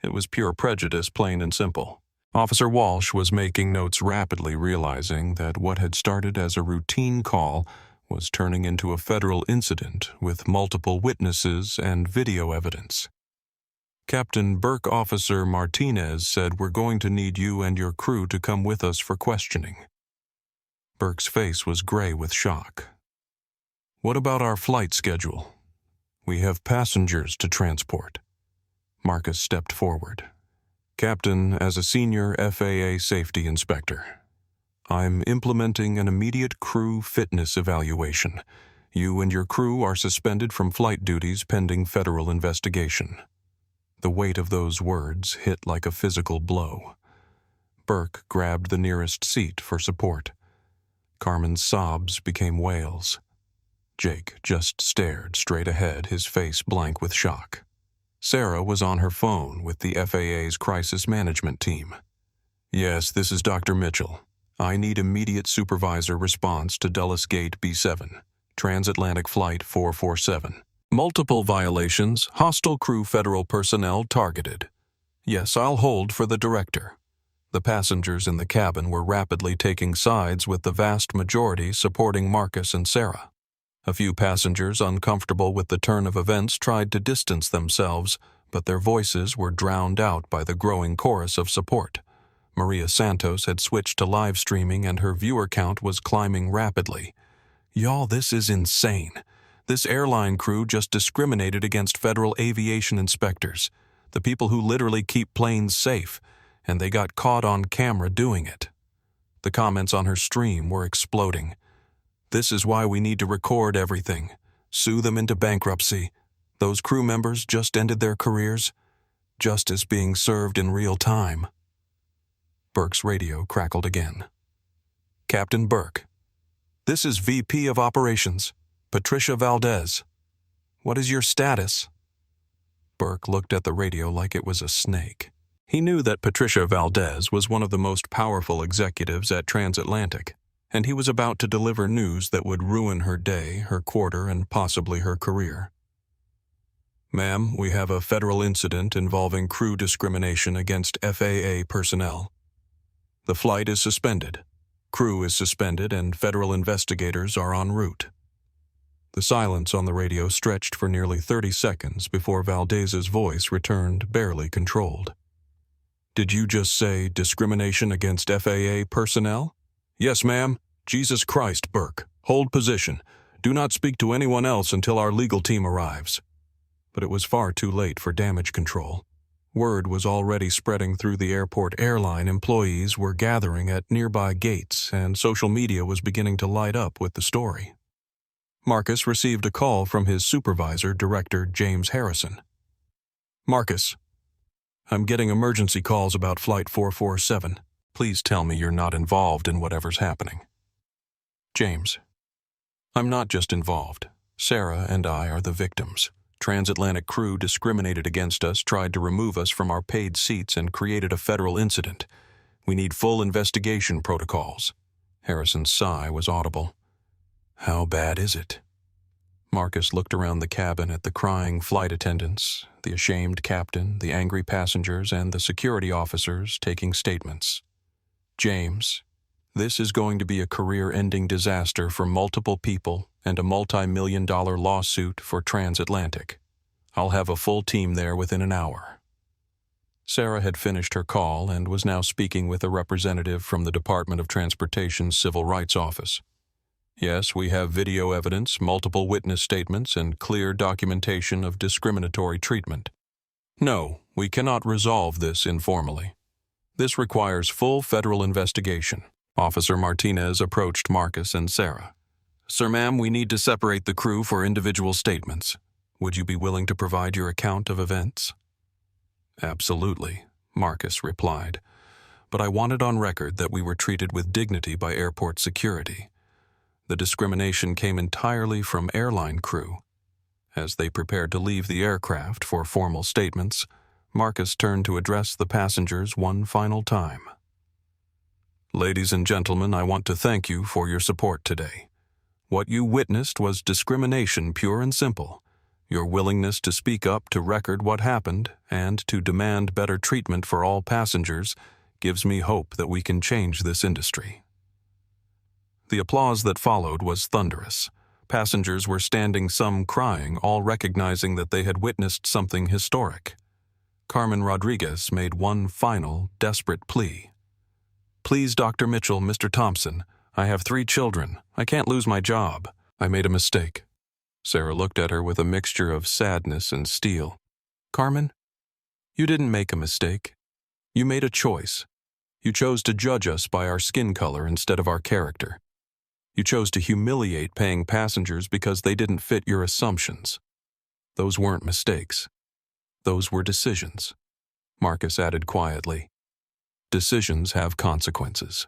It was pure prejudice, plain and simple. Officer Walsh was making notes rapidly, realizing that what had started as a routine call was turning into a federal incident with multiple witnesses and video evidence. Captain Burke Officer Martinez said, we're going to need you and your crew to come with us for questioning. Burke's face was gray with shock. What about our flight schedule? We have passengers to transport. Marcus stepped forward. Captain, as a senior FAA safety inspector, I'm implementing an immediate crew fitness evaluation. You and your crew are suspended from flight duties pending federal investigation. The weight of those words hit like a physical blow. Burke grabbed the nearest seat for support. Carmen's sobs became wails. Jake just stared straight ahead, his face blank with shock. Sarah was on her phone with the FAA's crisis management team. Yes, this is Dr. Mitchell. I need immediate supervisor response to Dulles Gate B7, transatlantic flight 447. Multiple violations, hostile crew, federal personnel targeted. Yes, I'll hold for the director. The passengers in the cabin were rapidly taking sides, with the vast majority supporting Marcus and Sarah. A few passengers, uncomfortable with the turn of events, tried to distance themselves, but their voices were drowned out by the growing chorus of support. Maria Santos had switched to live streaming and her viewer count was climbing rapidly. Y'all, this is insane. This airline crew just discriminated against federal aviation inspectors, the people who literally keep planes safe, and they got caught on camera doing it. The comments on her stream were exploding. This is why we need to record everything. Sue them into bankruptcy. Those crew members just ended their careers. Justice being served in real time. Burke's radio crackled again. Captain Burke. This is VP of Operations, Patricia Valdez. What is your status? Burke looked at the radio like it was a snake. He knew that Patricia Valdez was one of the most powerful executives at Transatlantic, and he was about to deliver news that would ruin her day, her quarter, and possibly her career. Ma'am, we have a federal incident involving crew discrimination against FAA personnel. The flight is suspended, crew is suspended, and federal investigators are en route. The silence on the radio stretched for nearly 30 seconds before Valdez's voice returned, barely controlled. Did you just say discrimination against FAA personnel? Yes, ma'am. Jesus Christ, Burke. Hold position. Do not speak to anyone else until our legal team arrives. But it was far too late for damage control. Word was already spreading through the airport. Airline employees were gathering at nearby gates, and social media was beginning to light up with the story. Marcus received a call from his supervisor, Director James Harrison. Marcus, I'm getting emergency calls about Flight 447. Please tell me you're not involved in whatever's happening. James. I'm not just involved. Sarah and I are the victims. Transatlantic crew discriminated against us, tried to remove us from our paid seats, and created a federal incident. We need full investigation protocols. Harrison's sigh was audible. How bad is it? Marcus looked around the cabin at the crying flight attendants, the ashamed captain, the angry passengers, and the security officers taking statements. James, this is going to be a career-ending disaster for multiple people and a multi-million-dollar lawsuit for Transatlantic. I'll have a full team there within an hour. Sarah had finished her call and was now speaking with a representative from the Department of Transportation's Civil Rights Office. Yes, we have video evidence, multiple witness statements, and clear documentation of discriminatory treatment. No, we cannot resolve this informally. This requires full federal investigation. Officer Martinez approached Marcus and Sarah. Sir, ma'am, we need to separate the crew for individual statements. Would you be willing to provide your account of events? Absolutely, Marcus replied. But I wanted on record that we were treated with dignity by airport security. The discrimination came entirely from airline crew. As they prepared to leave the aircraft for formal statements, Marcus turned to address the passengers one final time. Ladies and gentlemen, I want to thank you for your support today. What you witnessed was discrimination, pure and simple. Your willingness to speak up to record what happened and to demand better treatment for all passengers gives me hope that we can change this industry. The applause that followed was thunderous. Passengers were standing, some crying, all recognizing that they had witnessed something historic. Carmen Rodriguez made one final, desperate plea. Please, Dr. Mitchell, Mr. Thompson, I have 3 children. I can't lose my job. I made a mistake. Sarah looked at her with a mixture of sadness and steel. Carmen, you didn't make a mistake. You made a choice. You chose to judge us by our skin color instead of our character. You chose to humiliate paying passengers because they didn't fit your assumptions. Those weren't mistakes. Those were decisions. Marcus added quietly. Decisions have consequences.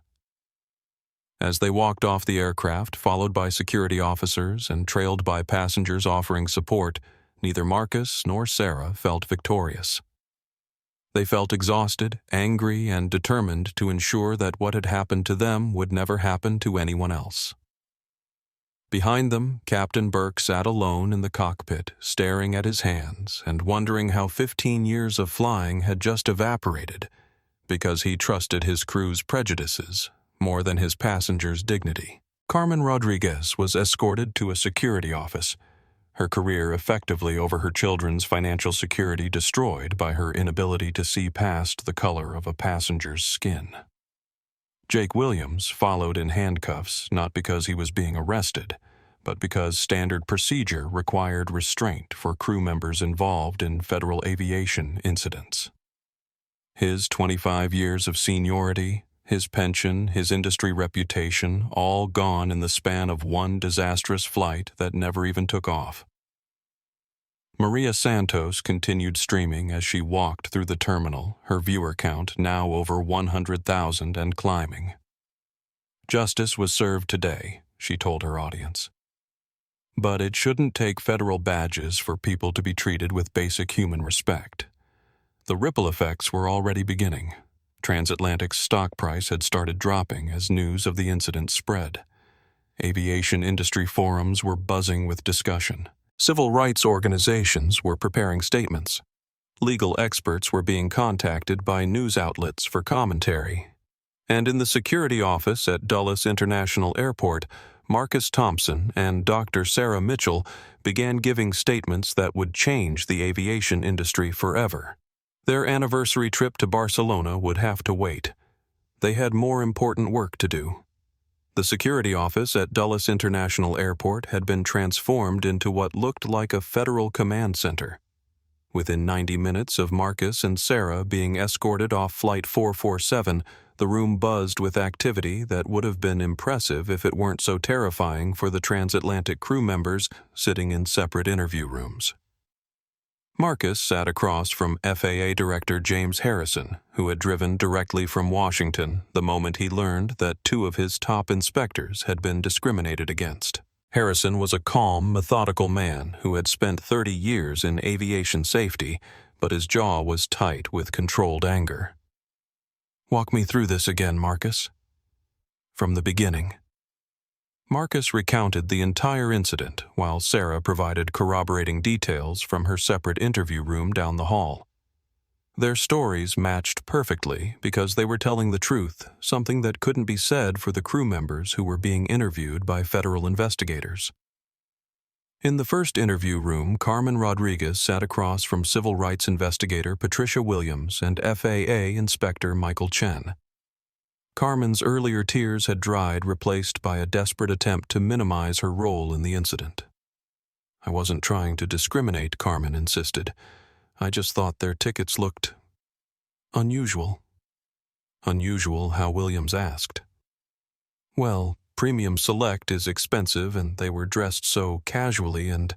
As they walked off the aircraft, followed by security officers and trailed by passengers offering support, neither Marcus nor Sarah felt victorious. They felt exhausted, angry, and determined to ensure that what had happened to them would never happen to anyone else. Behind them, Captain Burke sat alone in the cockpit, staring at his hands and wondering how 15 years of flying had just evaporated because he trusted his crew's prejudices more than his passengers' dignity. Carmen Rodriguez was escorted to a security office, her career effectively over her children's financial security destroyed by her inability to see past the color of a passenger's skin. Jake Williams followed in handcuffs not because he was being arrested, but because standard procedure required restraint for crew members involved in federal aviation incidents. His 25 years of seniority, his pension, his industry reputation, all gone in the span of one disastrous flight that never even took off. Maria Santos continued streaming as she walked through the terminal, her viewer count now over 100,000 and climbing. Justice was served today, she told her audience. But it shouldn't take federal badges for people to be treated with basic human respect. The ripple effects were already beginning. Transatlantic's stock price had started dropping as news of the incident spread. Aviation industry forums were buzzing with discussion. Civil rights organizations were preparing statements. Legal experts were being contacted by news outlets for commentary. And in the security office at Dulles International Airport, Marcus Thompson and Dr. Sarah Mitchell began giving statements that would change the aviation industry forever. Their anniversary trip to Barcelona would have to wait. They had more important work to do. The security office at Dulles International Airport had been transformed into what looked like a federal command center. Within 90 minutes of Marcus and Sarah being escorted off Flight 447, the room buzzed with activity that would have been impressive if it weren't so terrifying for the transatlantic crew members sitting in separate interview rooms. Marcus sat across from FAA Director James Harrison, who had driven directly from Washington the moment he learned that two of his top inspectors had been discriminated against. Harrison was a calm, methodical man who had spent 30 years in aviation safety, but his jaw was tight with controlled anger. "Walk me through this again, Marcus." "From the beginning." Marcus recounted the entire incident while Sarah provided corroborating details from her separate interview room down the hall. Their stories matched perfectly because they were telling the truth, something that couldn't be said for the crew members who were being interviewed by federal investigators. In the first interview room, Carmen Rodriguez sat across from civil rights investigator Patricia Williams and FAA Inspector Michael Chen. Carmen's earlier tears had dried, replaced by a desperate attempt to minimize her role in the incident. "I wasn't trying to discriminate," Carmen insisted. "I just thought their tickets looked unusual." "Unusual?" how Williams asked. "Well, Premium Select is expensive and they were dressed so casually and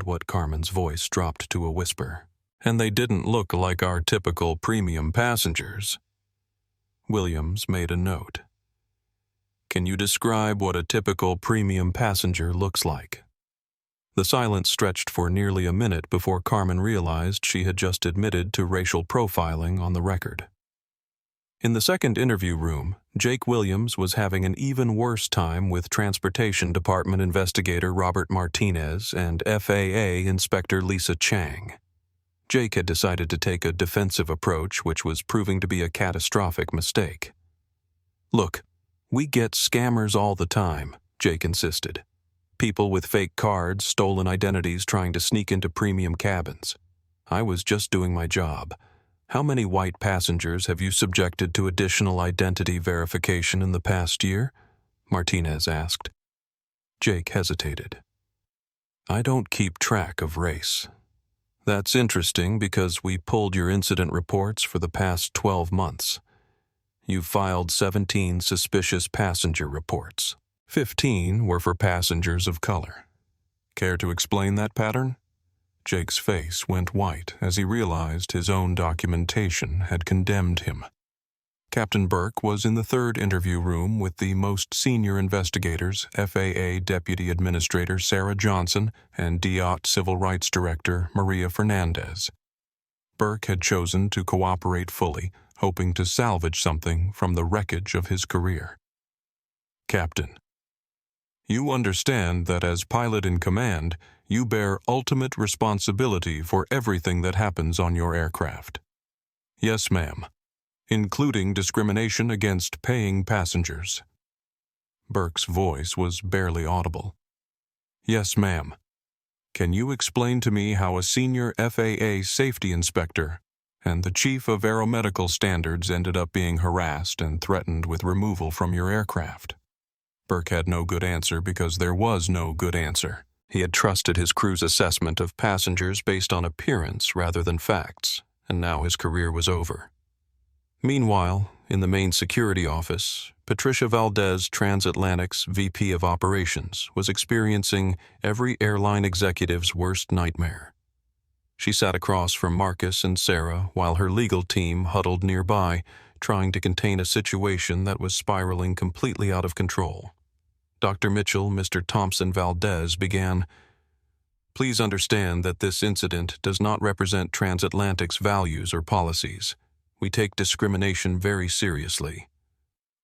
what Carmen's voice dropped to a whisper. "And they didn't look like our typical premium passengers." Williams made a note. "Can you describe what a typical premium passenger looks like?" The silence stretched for nearly a minute before Carmen realized she had just admitted to racial profiling on the record. In the second interview room, Jake Williams was having an even worse time with Transportation Department investigator Robert Martinez and FAA Inspector Lisa Chang. Jake had decided to take a defensive approach, which was proving to be a catastrophic mistake. "Look, we get scammers all the time," Jake insisted. "People with fake cards, stolen identities trying to sneak into premium cabins. I was just doing my job. How many white passengers have you subjected to additional identity verification in the past year?" Martinez asked. Jake hesitated. "I don't keep track of race." "That's interesting because we pulled your incident reports for the past 12 months. You've filed 17 suspicious passenger reports. 15 were for passengers of color. Care to explain that pattern?" Jake's face went white as he realized his own documentation had condemned him. Captain Burke was in the third interview room with the most senior investigators, FAA Deputy Administrator Sarah Johnson and DOT Civil Rights Director Maria Fernandez. Burke had chosen to cooperate fully, hoping to salvage something from the wreckage of his career. "Captain, you understand that as pilot in command, you bear ultimate responsibility for everything that happens on your aircraft." "Yes, ma'am. Including discrimination against paying passengers." Burke's voice was barely audible. "Yes, ma'am. Can you explain to me how a senior FAA safety inspector and the chief of aeromedical standards ended up being harassed and threatened with removal from your aircraft?" Burke had no good answer because there was no good answer. He had trusted his crew's assessment of passengers based on appearance rather than facts, and now his career was over. Meanwhile, in the main security office, Patricia Valdez, Transatlantic's VP of Operations, was experiencing every airline executive's worst nightmare. She sat across from Marcus and Sarah while her legal team huddled nearby, trying to contain a situation that was spiraling completely out of control. Dr. Mitchell, Mr. Thompson Valdez began, "Please understand that this incident does not represent Transatlantic's values or policies. We take discrimination very seriously."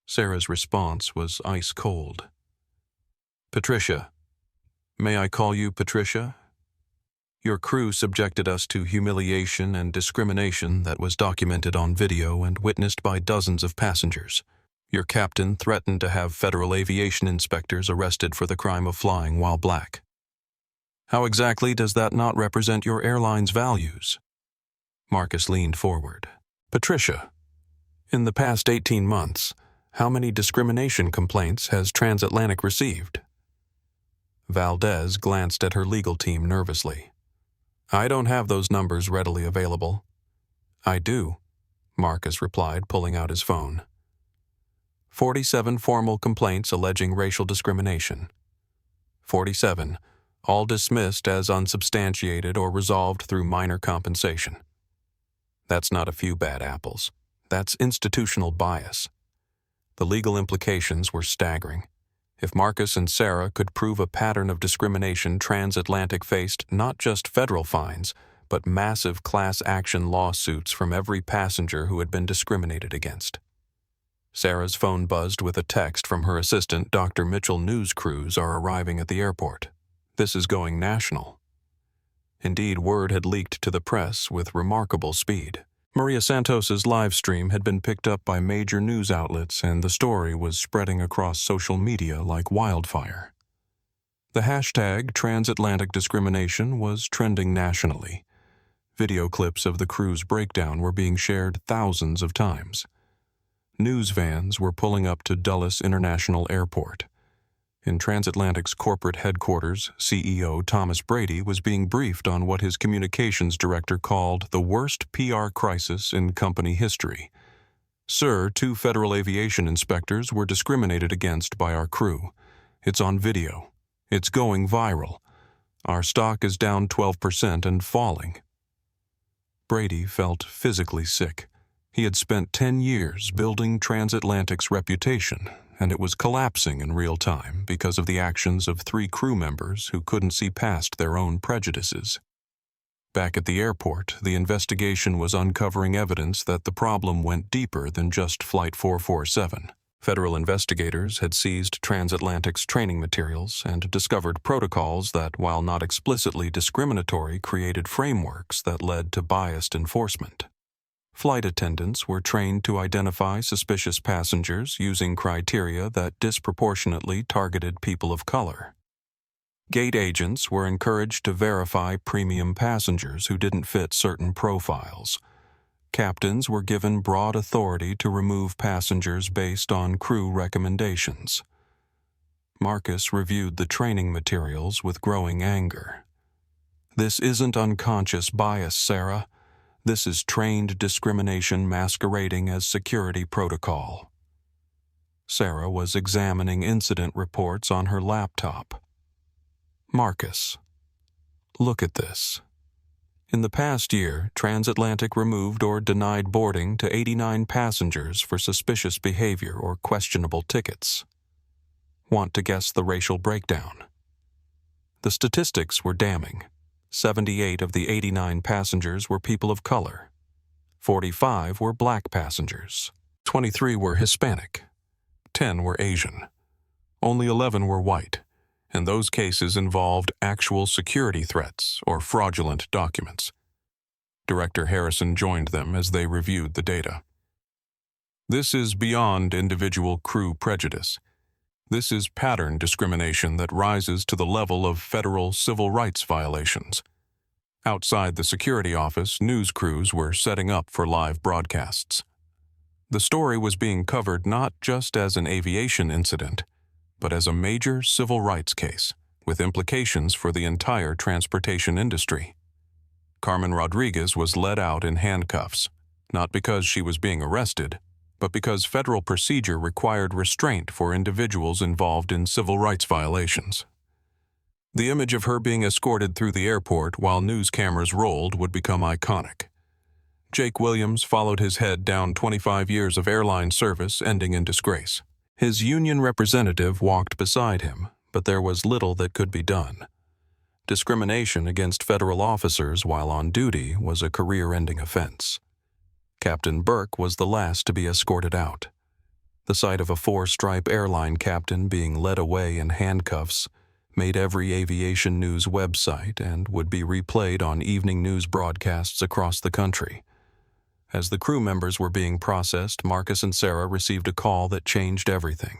Sarah's response was ice cold. "Patricia, may I call you Patricia? Your crew subjected us to humiliation and discrimination that was documented on video and witnessed by dozens of passengers. Your captain threatened to have federal aviation inspectors arrested for the crime of flying while black. How exactly does that not represent your airline's values?" Marcus leaned forward. "Patricia, in the past 18 months, how many discrimination complaints has Transatlantic received?" Valdez glanced at her legal team nervously. "I don't have those numbers readily available." "I do," Marcus replied, pulling out his phone. 47 formal complaints alleging racial discrimination. 47 all dismissed as unsubstantiated or resolved through minor compensation. That's not a few bad apples. That's institutional bias. The legal implications were staggering. If Marcus and Sarah could prove a pattern of discrimination, Transatlantic faced not just federal fines, but massive class action lawsuits from every passenger who had been discriminated against. Sarah's phone buzzed with a text from her assistant. Dr. Mitchell news crews are arriving at the airport. This is going national. Indeed, word had leaked to the press with remarkable speed. Maria Santos's live stream had been picked up by major news outlets, and the story was spreading across social media like wildfire. The hashtag transatlantic discrimination was trending nationally. Video clips of the crew's breakdown were being shared thousands of times. News vans were pulling up to Dulles International Airport. In Transatlantic's corporate headquarters, CEO Thomas Brady was being briefed on what his communications director called the worst PR crisis in company history. "Sir, 2 federal aviation inspectors were discriminated against by our crew. It's on video. It's going viral. Our stock is down 12% and falling." Brady felt physically sick. He had spent 10 years building Transatlantic's reputation, and it was collapsing in real time because of the actions of 3 crew members who couldn't see past their own prejudices. Back at the airport, the investigation was uncovering evidence that the problem went deeper than just Flight 447. Federal investigators had seized Transatlantic's training materials and discovered protocols that, while not explicitly discriminatory, created frameworks that led to biased enforcement. Flight attendants were trained to identify suspicious passengers using criteria that disproportionately targeted people of color. Gate agents were encouraged to verify premium passengers who didn't fit certain profiles. Captains were given broad authority to remove passengers based on crew recommendations. Marcus reviewed the training materials with growing anger. "This isn't unconscious bias, Sarah. This is trained discrimination masquerading as security protocol." Sarah was examining incident reports on her laptop. "Marcus, look at this. In the past year, Transatlantic removed or denied boarding to 89 passengers for suspicious behavior or questionable tickets. Want to guess the racial breakdown?" The statistics were damning. 78 of the 89 passengers were people of color. 45 were black passengers. 23 were Hispanic. 10 were Asian. Only 11 were white, and those cases involved actual security threats or fraudulent documents. Director Harrison joined them as they reviewed the data. "This is beyond individual crew prejudice. This is pattern discrimination that rises to the level of federal civil rights violations." Outside the security office, news crews were setting up for live broadcasts. The story was being covered not just as an aviation incident, but as a major civil rights case, with implications for the entire transportation industry. Carmen Rodriguez was led out in handcuffs, not because she was being arrested, but because federal procedure required restraint for individuals involved in civil rights violations. The image of her being escorted through the airport while news cameras rolled would become iconic. Jake Williams followed his head down 25 years of airline service, ending in disgrace. His union representative walked beside him, but there was little that could be done. Discrimination against federal officers while on duty was a career-ending offense. Captain Burke was the last to be escorted out. The sight of a 4-stripe airline captain being led away in handcuffs made every aviation news website and would be replayed on evening news broadcasts across the country. As the crew members were being processed, Marcus and Sarah received a call that changed everything.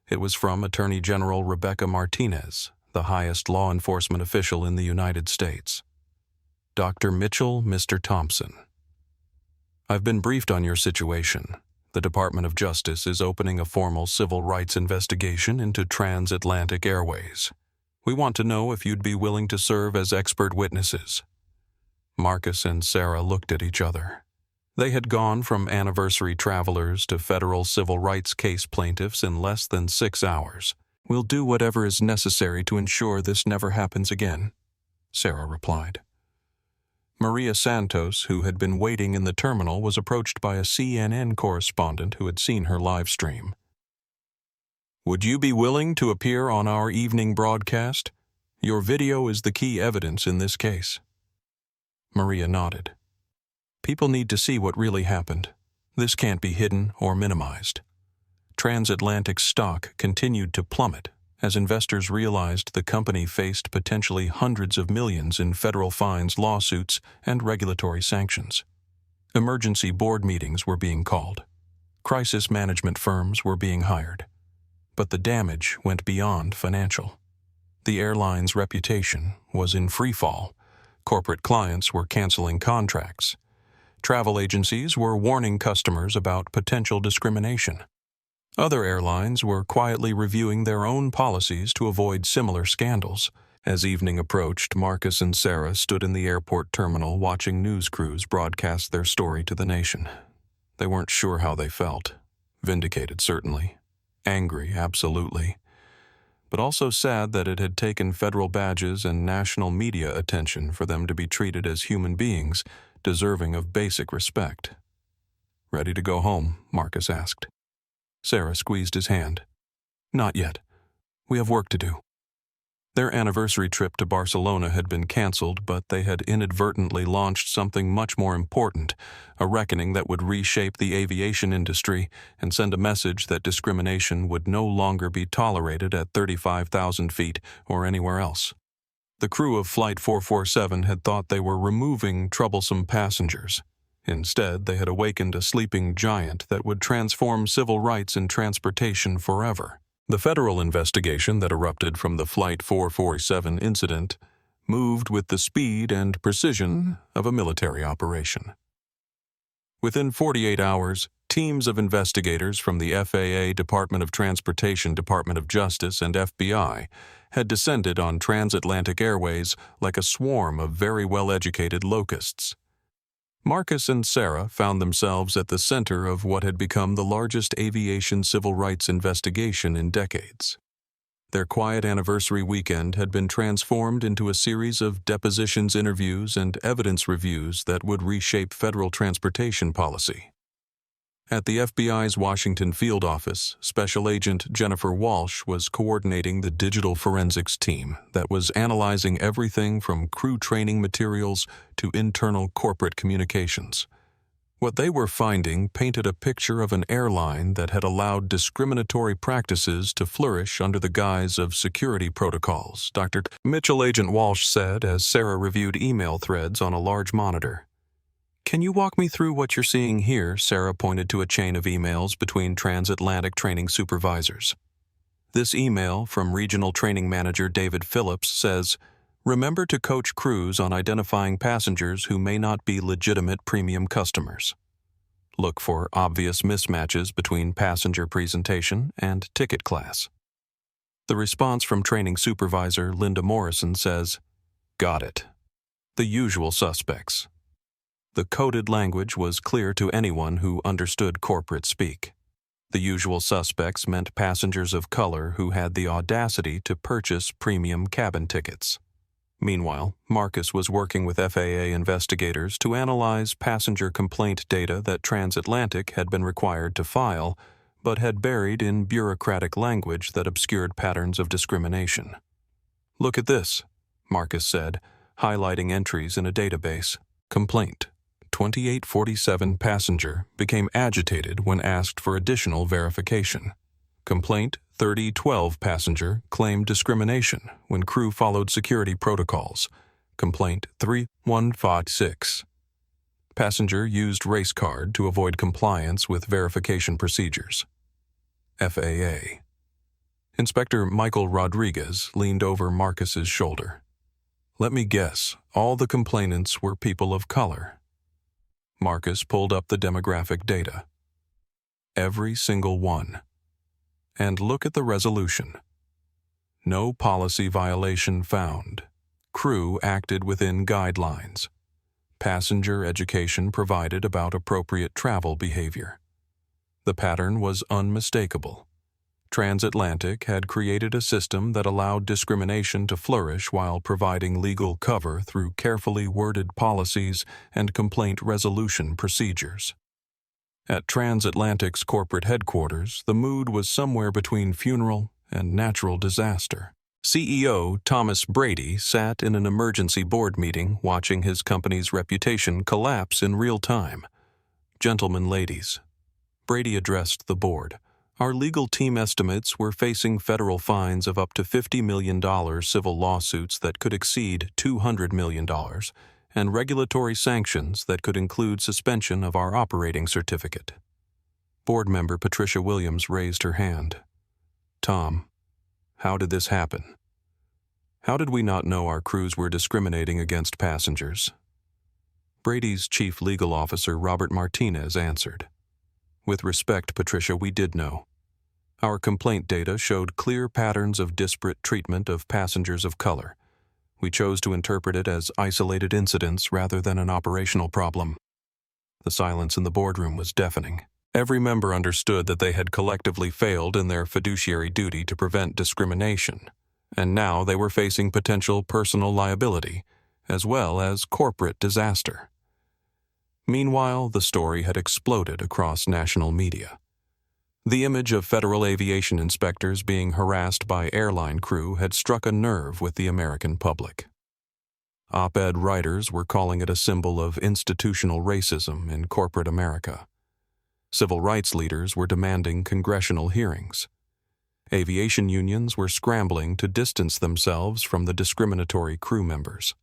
It was from Attorney General Rebecca Martinez, the highest law enforcement official in the United States. "Dr. Mitchell, Mr. Thompson. I've been briefed on your situation. The Department of Justice is opening a formal civil rights investigation into Transatlantic Airways. We want to know if you'd be willing to serve as expert witnesses." Marcus and Sarah looked at each other. They had gone from anniversary travelers to federal civil rights case plaintiffs in less than 6 hours. "We'll do whatever is necessary to ensure this never happens again," Sarah replied. Maria Santos, who had been waiting in the terminal, was approached by a CNN correspondent who had seen her live stream. "Would you be willing to appear on our evening broadcast? Your video is the key evidence in this case." Maria nodded. "People need to see what really happened. This can't be hidden or minimized." Transatlantic stock continued to plummet as investors realized the company faced potentially hundreds of millions in federal fines, lawsuits, and regulatory sanctions. Emergency board meetings were being called. Crisis management firms were being hired. But the damage went beyond financial. The airline's reputation was in freefall. Corporate clients were canceling contracts. Travel agencies were warning customers about potential discrimination. Other airlines were quietly reviewing their own policies to avoid similar scandals. As evening approached, Marcus and Sarah stood in the airport terminal watching news crews broadcast their story to the nation. They weren't sure how they felt. Vindicated, certainly. Angry, absolutely. But also sad that it had taken federal badges and national media attention for them to be treated as human beings, deserving of basic respect. "Ready to go home?" Marcus asked. Sarah squeezed his hand. "Not yet. We have work to do." Their anniversary trip to Barcelona had been canceled, but they had inadvertently launched something much more important, a reckoning that would reshape the aviation industry and send a message that discrimination would no longer be tolerated at 35,000 feet or anywhere else. The crew of Flight 447 had thought they were removing troublesome passengers. Instead, they had awakened a sleeping giant that would transform civil rights in transportation forever. The federal investigation that erupted from the Flight 447 incident moved with the speed and precision of a military operation. Within 48 hours, teams of investigators from the FAA, Department of Transportation, Department of Justice, and FBI had descended on transatlantic airways like a swarm of very well-educated locusts. Marcus and Sarah found themselves at the center of what had become the largest aviation civil rights investigation in decades. Their quiet anniversary weekend had been transformed into a series of depositions, interviews, and evidence reviews that would reshape federal transportation policy. At the FBI's Washington field office, Special Agent Jennifer Walsh was coordinating the digital forensics team that was analyzing everything from crew training materials to internal corporate communications. What they were finding painted a picture of an airline that had allowed discriminatory practices to flourish under the guise of security protocols, Dr. Mitchell Agent Walsh said as Sarah reviewed email threads on a large monitor. "Can you walk me through what you're seeing here?" Sarah pointed to a chain of emails between transatlantic training supervisors. This email from Regional Training Manager David Phillips says, "Remember to coach crews on identifying passengers who may not be legitimate premium customers. Look for obvious mismatches between passenger presentation and ticket class." The response from Training Supervisor Linda Morrison says, "Got it. The usual suspects." The coded language was clear to anyone who understood corporate speak. The usual suspects meant passengers of color who had the audacity to purchase premium cabin tickets. Meanwhile, Marcus was working with FAA investigators to analyze passenger complaint data that Transatlantic had been required to file, but had buried in bureaucratic language that obscured patterns of discrimination. "Look at this," Marcus said, highlighting entries in a database. Complaint: 2847 passenger became agitated when asked for additional verification. Complaint: 3012 passenger claimed discrimination when crew followed security protocols. Complaint: 3156. Passenger used race card to avoid compliance with verification procedures. FAA. Inspector Michael Rodriguez leaned over Marcus's shoulder. "Let me guess, all the complainants were people of color." Marcus pulled up the demographic data. Every single one. And look at the resolution. No policy violation found. Crew acted within guidelines. Passenger education provided about appropriate travel behavior. The pattern was unmistakable. Transatlantic had created a system that allowed discrimination to flourish while providing legal cover through carefully worded policies and complaint resolution procedures. At Transatlantic's corporate headquarters, the mood was somewhere between funeral and natural disaster. CEO Thomas Brady sat in an emergency board meeting watching his company's reputation collapse in real time. "Gentlemen, ladies," Brady addressed the board. "Our legal team estimates we're facing federal fines of up to $50 million, civil lawsuits that could exceed $200 million, and regulatory sanctions that could include suspension of our operating certificate." Board member Patricia Williams raised her hand. "Tom, how did this happen? How did we not know our crews were discriminating against passengers?" Brady's chief legal officer, Robert Martinez, answered. "With respect, Patricia, we did know. Our complaint data showed clear patterns of disparate treatment of passengers of color. We chose to interpret it as isolated incidents rather than an operational problem." The silence in the boardroom was deafening. Every member understood that they had collectively failed in their fiduciary duty to prevent discrimination, and now they were facing potential personal liability, as well as corporate disaster. Meanwhile, the story had exploded across national media. The image of federal aviation inspectors being harassed by airline crew had struck a nerve with the American public. Op-ed writers were calling it a symbol of institutional racism in corporate America. Civil rights leaders were demanding congressional hearings. Aviation unions were scrambling to distance themselves from the discriminatory crew members.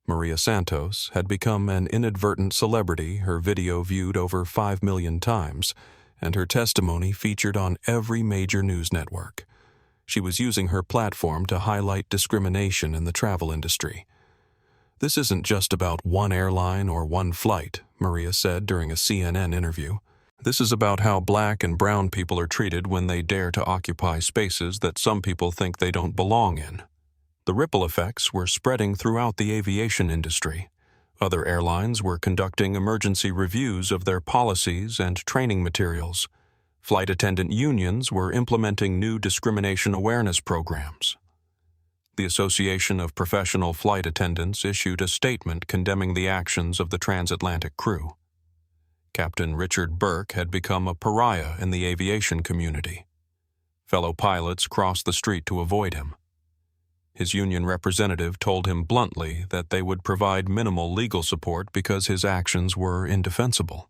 Maria Santos had become an inadvertent celebrity, her video viewed over 5 million times, and her testimony featured on every major news network. She was using her platform to highlight discrimination in the travel industry. "This isn't just about one airline or one flight," Maria said during a CNN interview. "This is about how black and brown people are treated when they dare to occupy spaces that some people think they don't belong in." The ripple effects were spreading throughout the aviation industry. Other airlines were conducting emergency reviews of their policies and training materials. Flight attendant unions were implementing new discrimination awareness programs. The Association of Professional Flight Attendants issued a statement condemning the actions of the transatlantic crew. Captain Richard Burke had become a pariah in the aviation community. Fellow pilots crossed the street to avoid him. His union representative told him bluntly that they would provide minimal legal support because his actions were indefensible.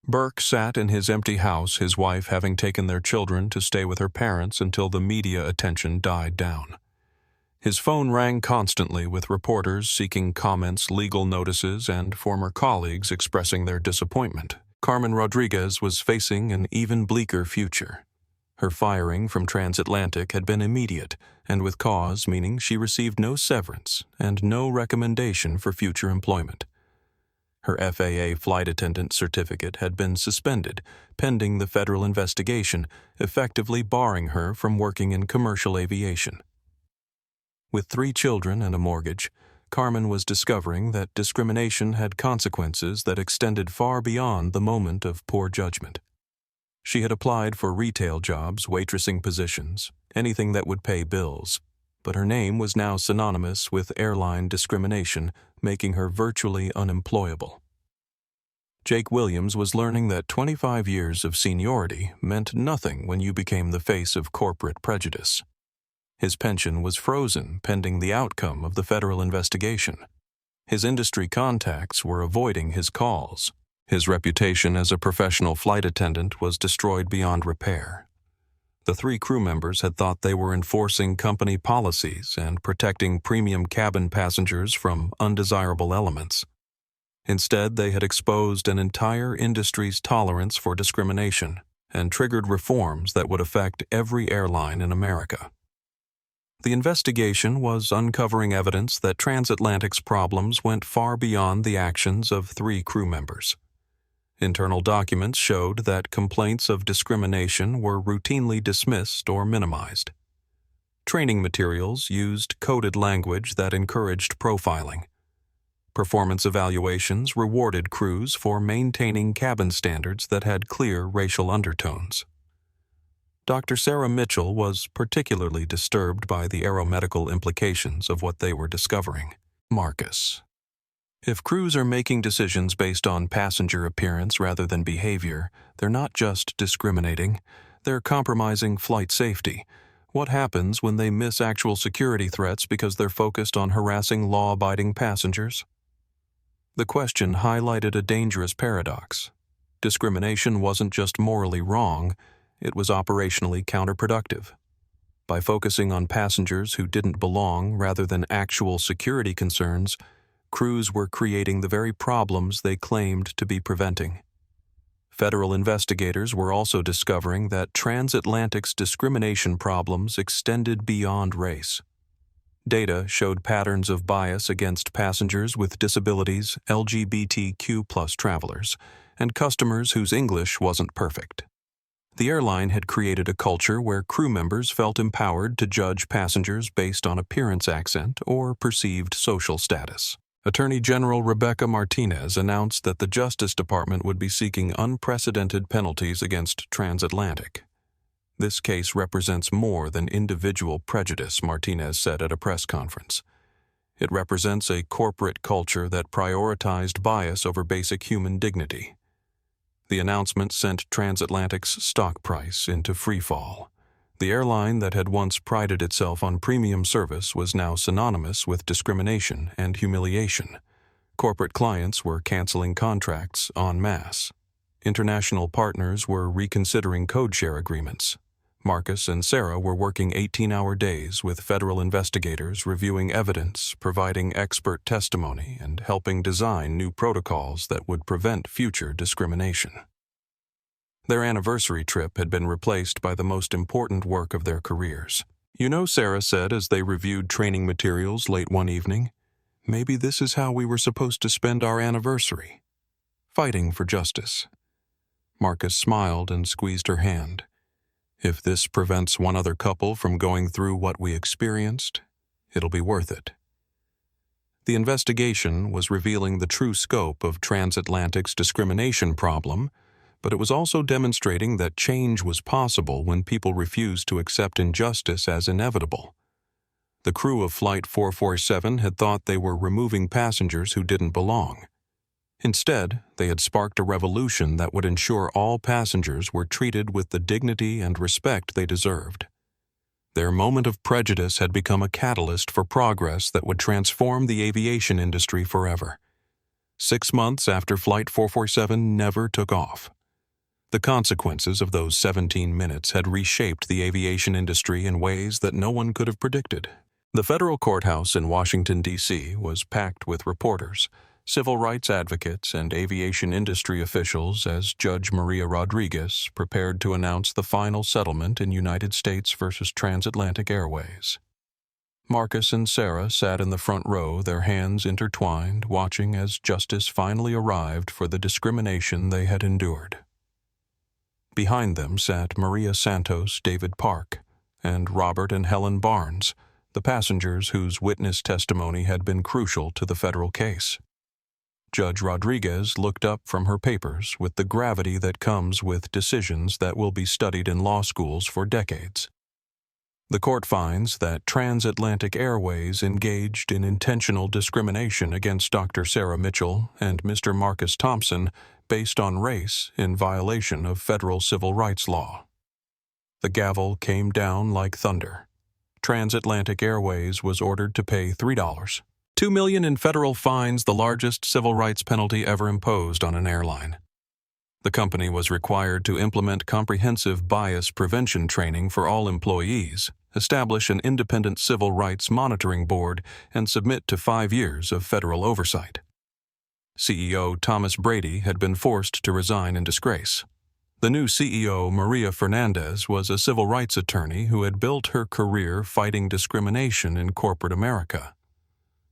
Burke sat in his empty house, his wife having taken their children to stay with her parents until the media attention died down. His phone rang constantly with reporters seeking comments, legal notices, and former colleagues expressing their disappointment. Carmen Rodriguez was facing an even bleaker future. Her firing from Transatlantic had been immediate, and with cause, meaning she received no severance and no recommendation for future employment. Her FAA flight attendant certificate had been suspended, pending the federal investigation, effectively barring her from working in commercial aviation. With 3 children and a mortgage, Carmen was discovering that discrimination had consequences that extended far beyond the moment of poor judgment. She had applied for retail jobs, waitressing positions, anything that would pay bills, but her name was now synonymous with airline discrimination, making her virtually unemployable. Jake Williams was learning that 25 years of seniority meant nothing when you became the face of corporate prejudice. His pension was frozen pending the outcome of the federal investigation. His industry contacts were avoiding his calls. His reputation as a professional flight attendant was destroyed beyond repair. The 3 crew members had thought they were enforcing company policies and protecting premium cabin passengers from undesirable elements. Instead, they had exposed an entire industry's tolerance for discrimination and triggered reforms that would affect every airline in America. The investigation was uncovering evidence that Transatlantic's problems went far beyond the actions of 3 crew members. Internal documents showed that complaints of discrimination were routinely dismissed or minimized. Training materials used coded language that encouraged profiling. Performance evaluations rewarded crews for maintaining cabin standards that had clear racial undertones. Dr. Sarah Mitchell was particularly disturbed by the aeromedical implications of what they were discovering. Marcus. If crews are making decisions based on passenger appearance rather than behavior, they're not just discriminating, they're compromising flight safety. What happens when they miss actual security threats because they're focused on harassing law-abiding passengers? The question highlighted a dangerous paradox. Discrimination wasn't just morally wrong, it was operationally counterproductive. By focusing on passengers who didn't belong rather than actual security concerns, crews were creating the very problems they claimed to be preventing. Federal investigators were also discovering that transatlantic's discrimination problems extended beyond race. Data showed patterns of bias against passengers with disabilities, LGBTQ+ travelers, and customers whose English wasn't perfect. The airline had created a culture where crew members felt empowered to judge passengers based on appearance, accent, or perceived social status. Attorney General Rebecca Martinez announced that the Justice Department would be seeking unprecedented penalties against Transatlantic. This case represents more than individual prejudice, Martinez said at a press conference. It represents a corporate culture that prioritized bias over basic human dignity. The announcement sent Transatlantic's stock price into freefall. The airline that had once prided itself on premium service was now synonymous with discrimination and humiliation. Corporate clients were canceling contracts en masse. International partners were reconsidering code-share agreements. Marcus and Sarah were working 18-hour days with federal investigators reviewing evidence, providing expert testimony, and helping design new protocols that would prevent future discrimination. Their anniversary trip had been replaced by the most important work of their careers. "You know," Sarah said as they reviewed training materials late one evening, "maybe this is how we were supposed to spend our anniversary. Fighting for justice." Marcus smiled and squeezed her hand. "If this prevents one other couple from going through what we experienced, it'll be worth it." The investigation was revealing the true scope of Transatlantic's discrimination problem, but it was also demonstrating that change was possible when people refused to accept injustice as inevitable. The crew of Flight 447 had thought they were removing passengers who didn't belong. Instead, they had sparked a revolution that would ensure all passengers were treated with the dignity and respect they deserved. Their moment of prejudice had become a catalyst for progress that would transform the aviation industry forever. 6 months after Flight 447 never took off. The consequences of those 17 minutes had reshaped the aviation industry in ways that no one could have predicted. The federal courthouse in Washington, D.C. was packed with reporters, civil rights advocates, and aviation industry officials as Judge Maria Rodriguez prepared to announce the final settlement in United States versus Transatlantic Airways. Marcus and Sarah sat in the front row, their hands intertwined, watching as justice finally arrived for the discrimination they had endured. Behind them sat Maria Santos, David Park, and Robert and Helen Barnes, the passengers whose witness testimony had been crucial to the federal case. Judge Rodriguez looked up from her papers with the gravity that comes with decisions that will be studied in law schools for decades. The court finds that Transatlantic Airways engaged in intentional discrimination against Dr. Sarah Mitchell and Mr. Marcus Thompson based on race in violation of federal civil rights law. The gavel came down like thunder. Transatlantic Airways was ordered to pay $3, $2 million in federal fines, the largest civil rights penalty ever imposed on an airline. The company was required to implement comprehensive bias prevention training for all employees, establish an independent civil rights monitoring board, and submit to 5 years of federal oversight. CEO Thomas Brady had been forced to resign in disgrace. The new CEO, Maria Fernandez, was a civil rights attorney who had built her career fighting discrimination in corporate America.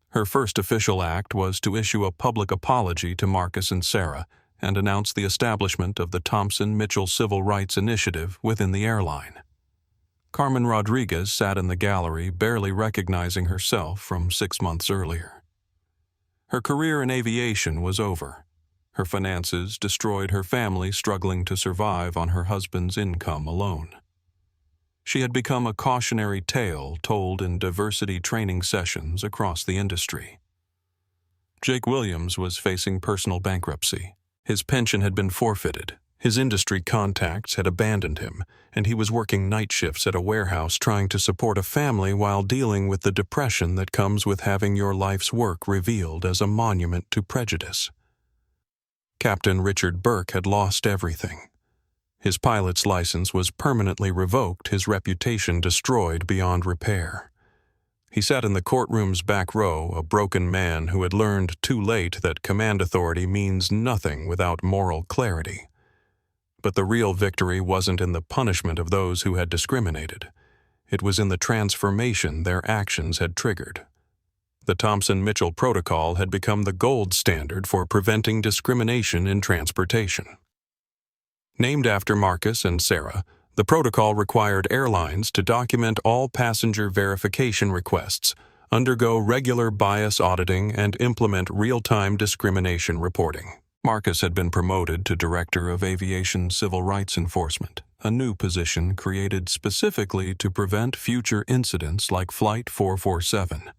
Her first official act was to issue a public apology to Marcus and Sarah and announce the establishment of the Thompson-Mitchell Civil Rights Initiative within the airline. Carmen Rodriguez sat in the gallery, barely recognizing herself from 6 months earlier. Her career in aviation was over. Her finances destroyed, her family struggling to survive on her husband's income alone. She had become a cautionary tale told in diversity training sessions across the industry. Jake Williams was facing personal bankruptcy. His pension had been forfeited, his industry contacts had abandoned him, and he was working night shifts at a warehouse trying to support a family while dealing with the depression that comes with having your life's work revealed as a monument to prejudice. Captain Richard Burke had lost everything. His pilot's license was permanently revoked, his reputation destroyed beyond repair. He sat in the courtroom's back row, a broken man who had learned too late that command authority means nothing without moral clarity. But the real victory wasn't in the punishment of those who had discriminated. It was in the transformation their actions had triggered. The Thompson-Mitchell Protocol had become the gold standard for preventing discrimination in transportation. Named after Marcus and Sarah, the protocol required airlines to document all passenger verification requests, undergo regular bias auditing, and implement real-time discrimination reporting. Marcus had been promoted to Director of Aviation Civil Rights Enforcement, a new position created specifically to prevent future incidents like Flight 447.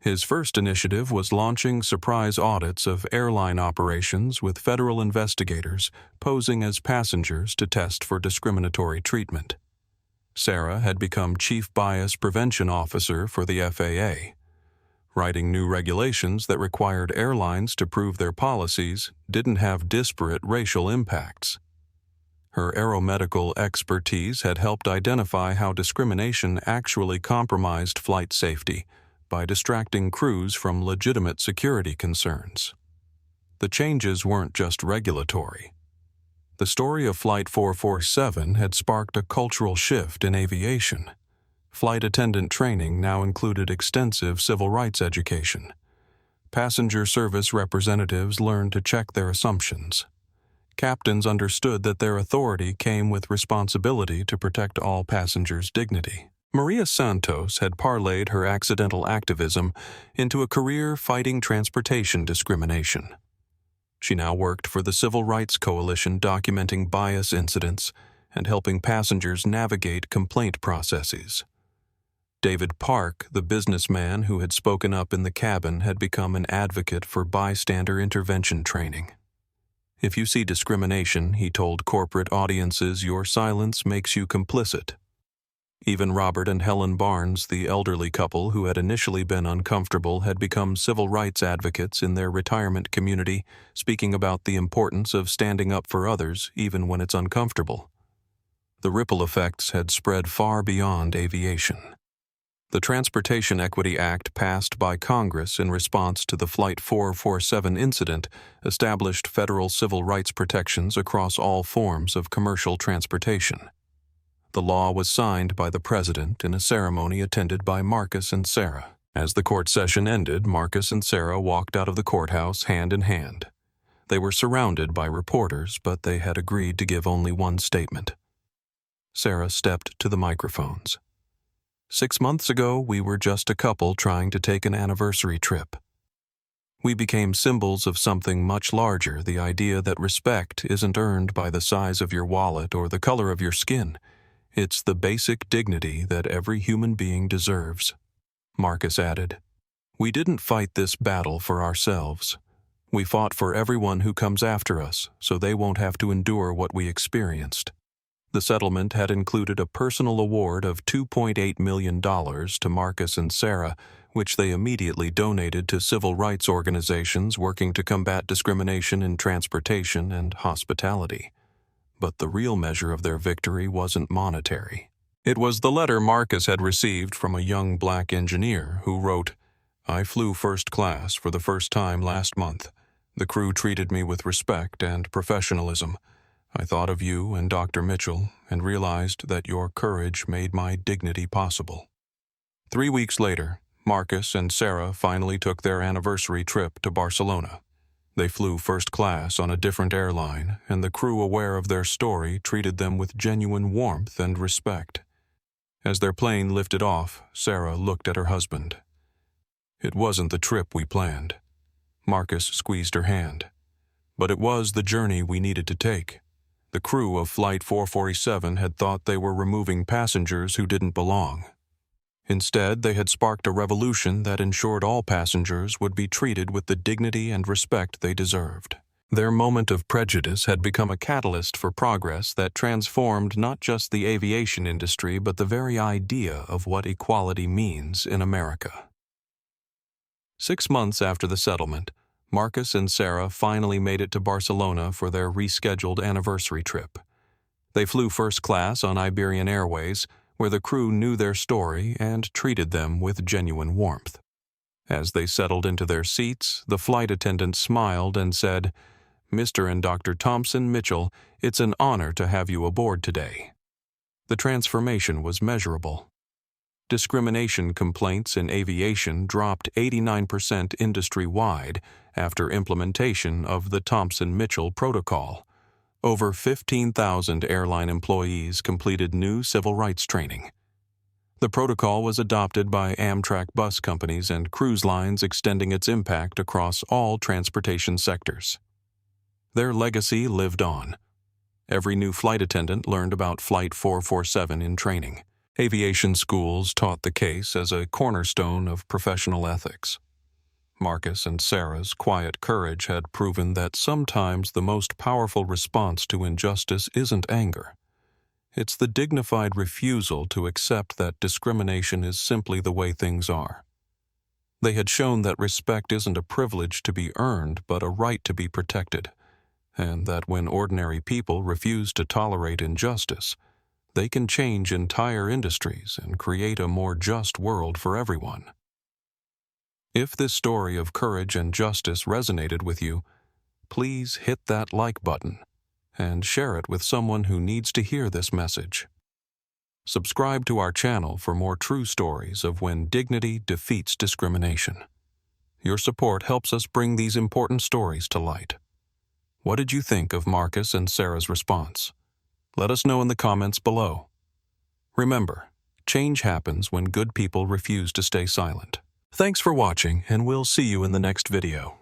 His first initiative was launching surprise audits of airline operations with federal investigators posing as passengers to test for discriminatory treatment. Sarah had become Chief Bias Prevention Officer for the FAA. Writing new regulations that required airlines to prove their policies didn't have disparate racial impacts. Her aeromedical expertise had helped identify how discrimination actually compromised flight safety by distracting crews from legitimate security concerns. The changes weren't just regulatory. The story of Flight 447 had sparked a cultural shift in aviation. Flight attendant training now included extensive civil rights education. Passenger service representatives learned to check their assumptions. Captains understood that their authority came with responsibility to protect all passengers' dignity. Maria Santos had parlayed her accidental activism into a career fighting transportation discrimination. She now worked for the Civil Rights Coalition documenting bias incidents and helping passengers navigate complaint processes. David Park, the businessman who had spoken up in the cabin, had become an advocate for bystander intervention training. If you see discrimination, he told corporate audiences, your silence makes you complicit. Even Robert and Helen Barnes, the elderly couple who had initially been uncomfortable, had become civil rights advocates in their retirement community, speaking about the importance of standing up for others even when it's uncomfortable. The ripple effects had spread far beyond aviation. The Transportation Equity Act, passed by Congress in response to the Flight 447 incident, established federal civil rights protections across all forms of commercial transportation. The law was signed by the president in a ceremony attended by Marcus and Sarah. As the court session ended, Marcus and Sarah walked out of the courthouse hand in hand. They were surrounded by reporters, but they had agreed to give only one statement. Sarah stepped to the microphones. 6 months ago, we were just a couple trying to take an anniversary trip. We became symbols of something much larger, the idea that respect isn't earned by the size of your wallet or the color of your skin. It's the basic dignity that every human being deserves. Marcus added, we didn't fight this battle for ourselves. We fought for everyone who comes after us, so they won't have to endure what we experienced. The settlement had included a personal award of $2.8 million to Marcus and Sarah, which they immediately donated to civil rights organizations working to combat discrimination in transportation and hospitality. But the real measure of their victory wasn't monetary. It was the letter Marcus had received from a young black engineer who wrote, I flew first class for the first time last month. The crew treated me with respect and professionalism. I thought of you and Dr. Mitchell and realized that your courage made my dignity possible. 3 weeks later, Marcus and Sarah finally took their anniversary trip to Barcelona. They flew first class on a different airline, and the crew, aware of their story, treated them with genuine warmth and respect. As their plane lifted off, Sarah looked at her husband. It wasn't the trip we planned. Marcus squeezed her hand. But it was the journey we needed to take. The crew of Flight 447 had thought they were removing passengers who didn't belong. Instead, they had sparked a revolution that ensured all passengers would be treated with the dignity and respect they deserved. Their moment of prejudice had become a catalyst for progress that transformed not just the aviation industry but the very idea of what equality means in America. 6 months after the settlement, Marcus and Sarah finally made it to Barcelona for their rescheduled anniversary trip. They flew first class on Iberian Airways, where the crew knew their story and treated them with genuine warmth. As they settled into their seats, the flight attendant smiled and said, "Mr. and Dr. Thompson Mitchell, it's an honor to have you aboard today." The transformation was measurable. Discrimination complaints in aviation dropped 89% industry-wide after implementation of the Thompson-Mitchell Protocol. Over 15,000 airline employees completed new civil rights training. The protocol was adopted by Amtrak bus companies and cruise lines, extending its impact across all transportation sectors. Their legacy lived on. Every new flight attendant learned about Flight 447 in training. Aviation schools taught the case as a cornerstone of professional ethics. Marcus and Sarah's quiet courage had proven that sometimes the most powerful response to injustice isn't anger. It's the dignified refusal to accept that discrimination is simply the way things are. They had shown that respect isn't a privilege to be earned but a right to be protected, and that when ordinary people refuse to tolerate injustice, they can change entire industries and create a more just world for everyone. If this story of courage and justice resonated with you, please hit that like button and share it with someone who needs to hear this message. Subscribe to our channel for more true stories of when dignity defeats discrimination. Your support helps us bring these important stories to light. What did you think of Marcus and Sarah's response? Let us know in the comments below. Remember, change happens when good people refuse to stay silent. Thanks for watching, and we'll see you in the next video.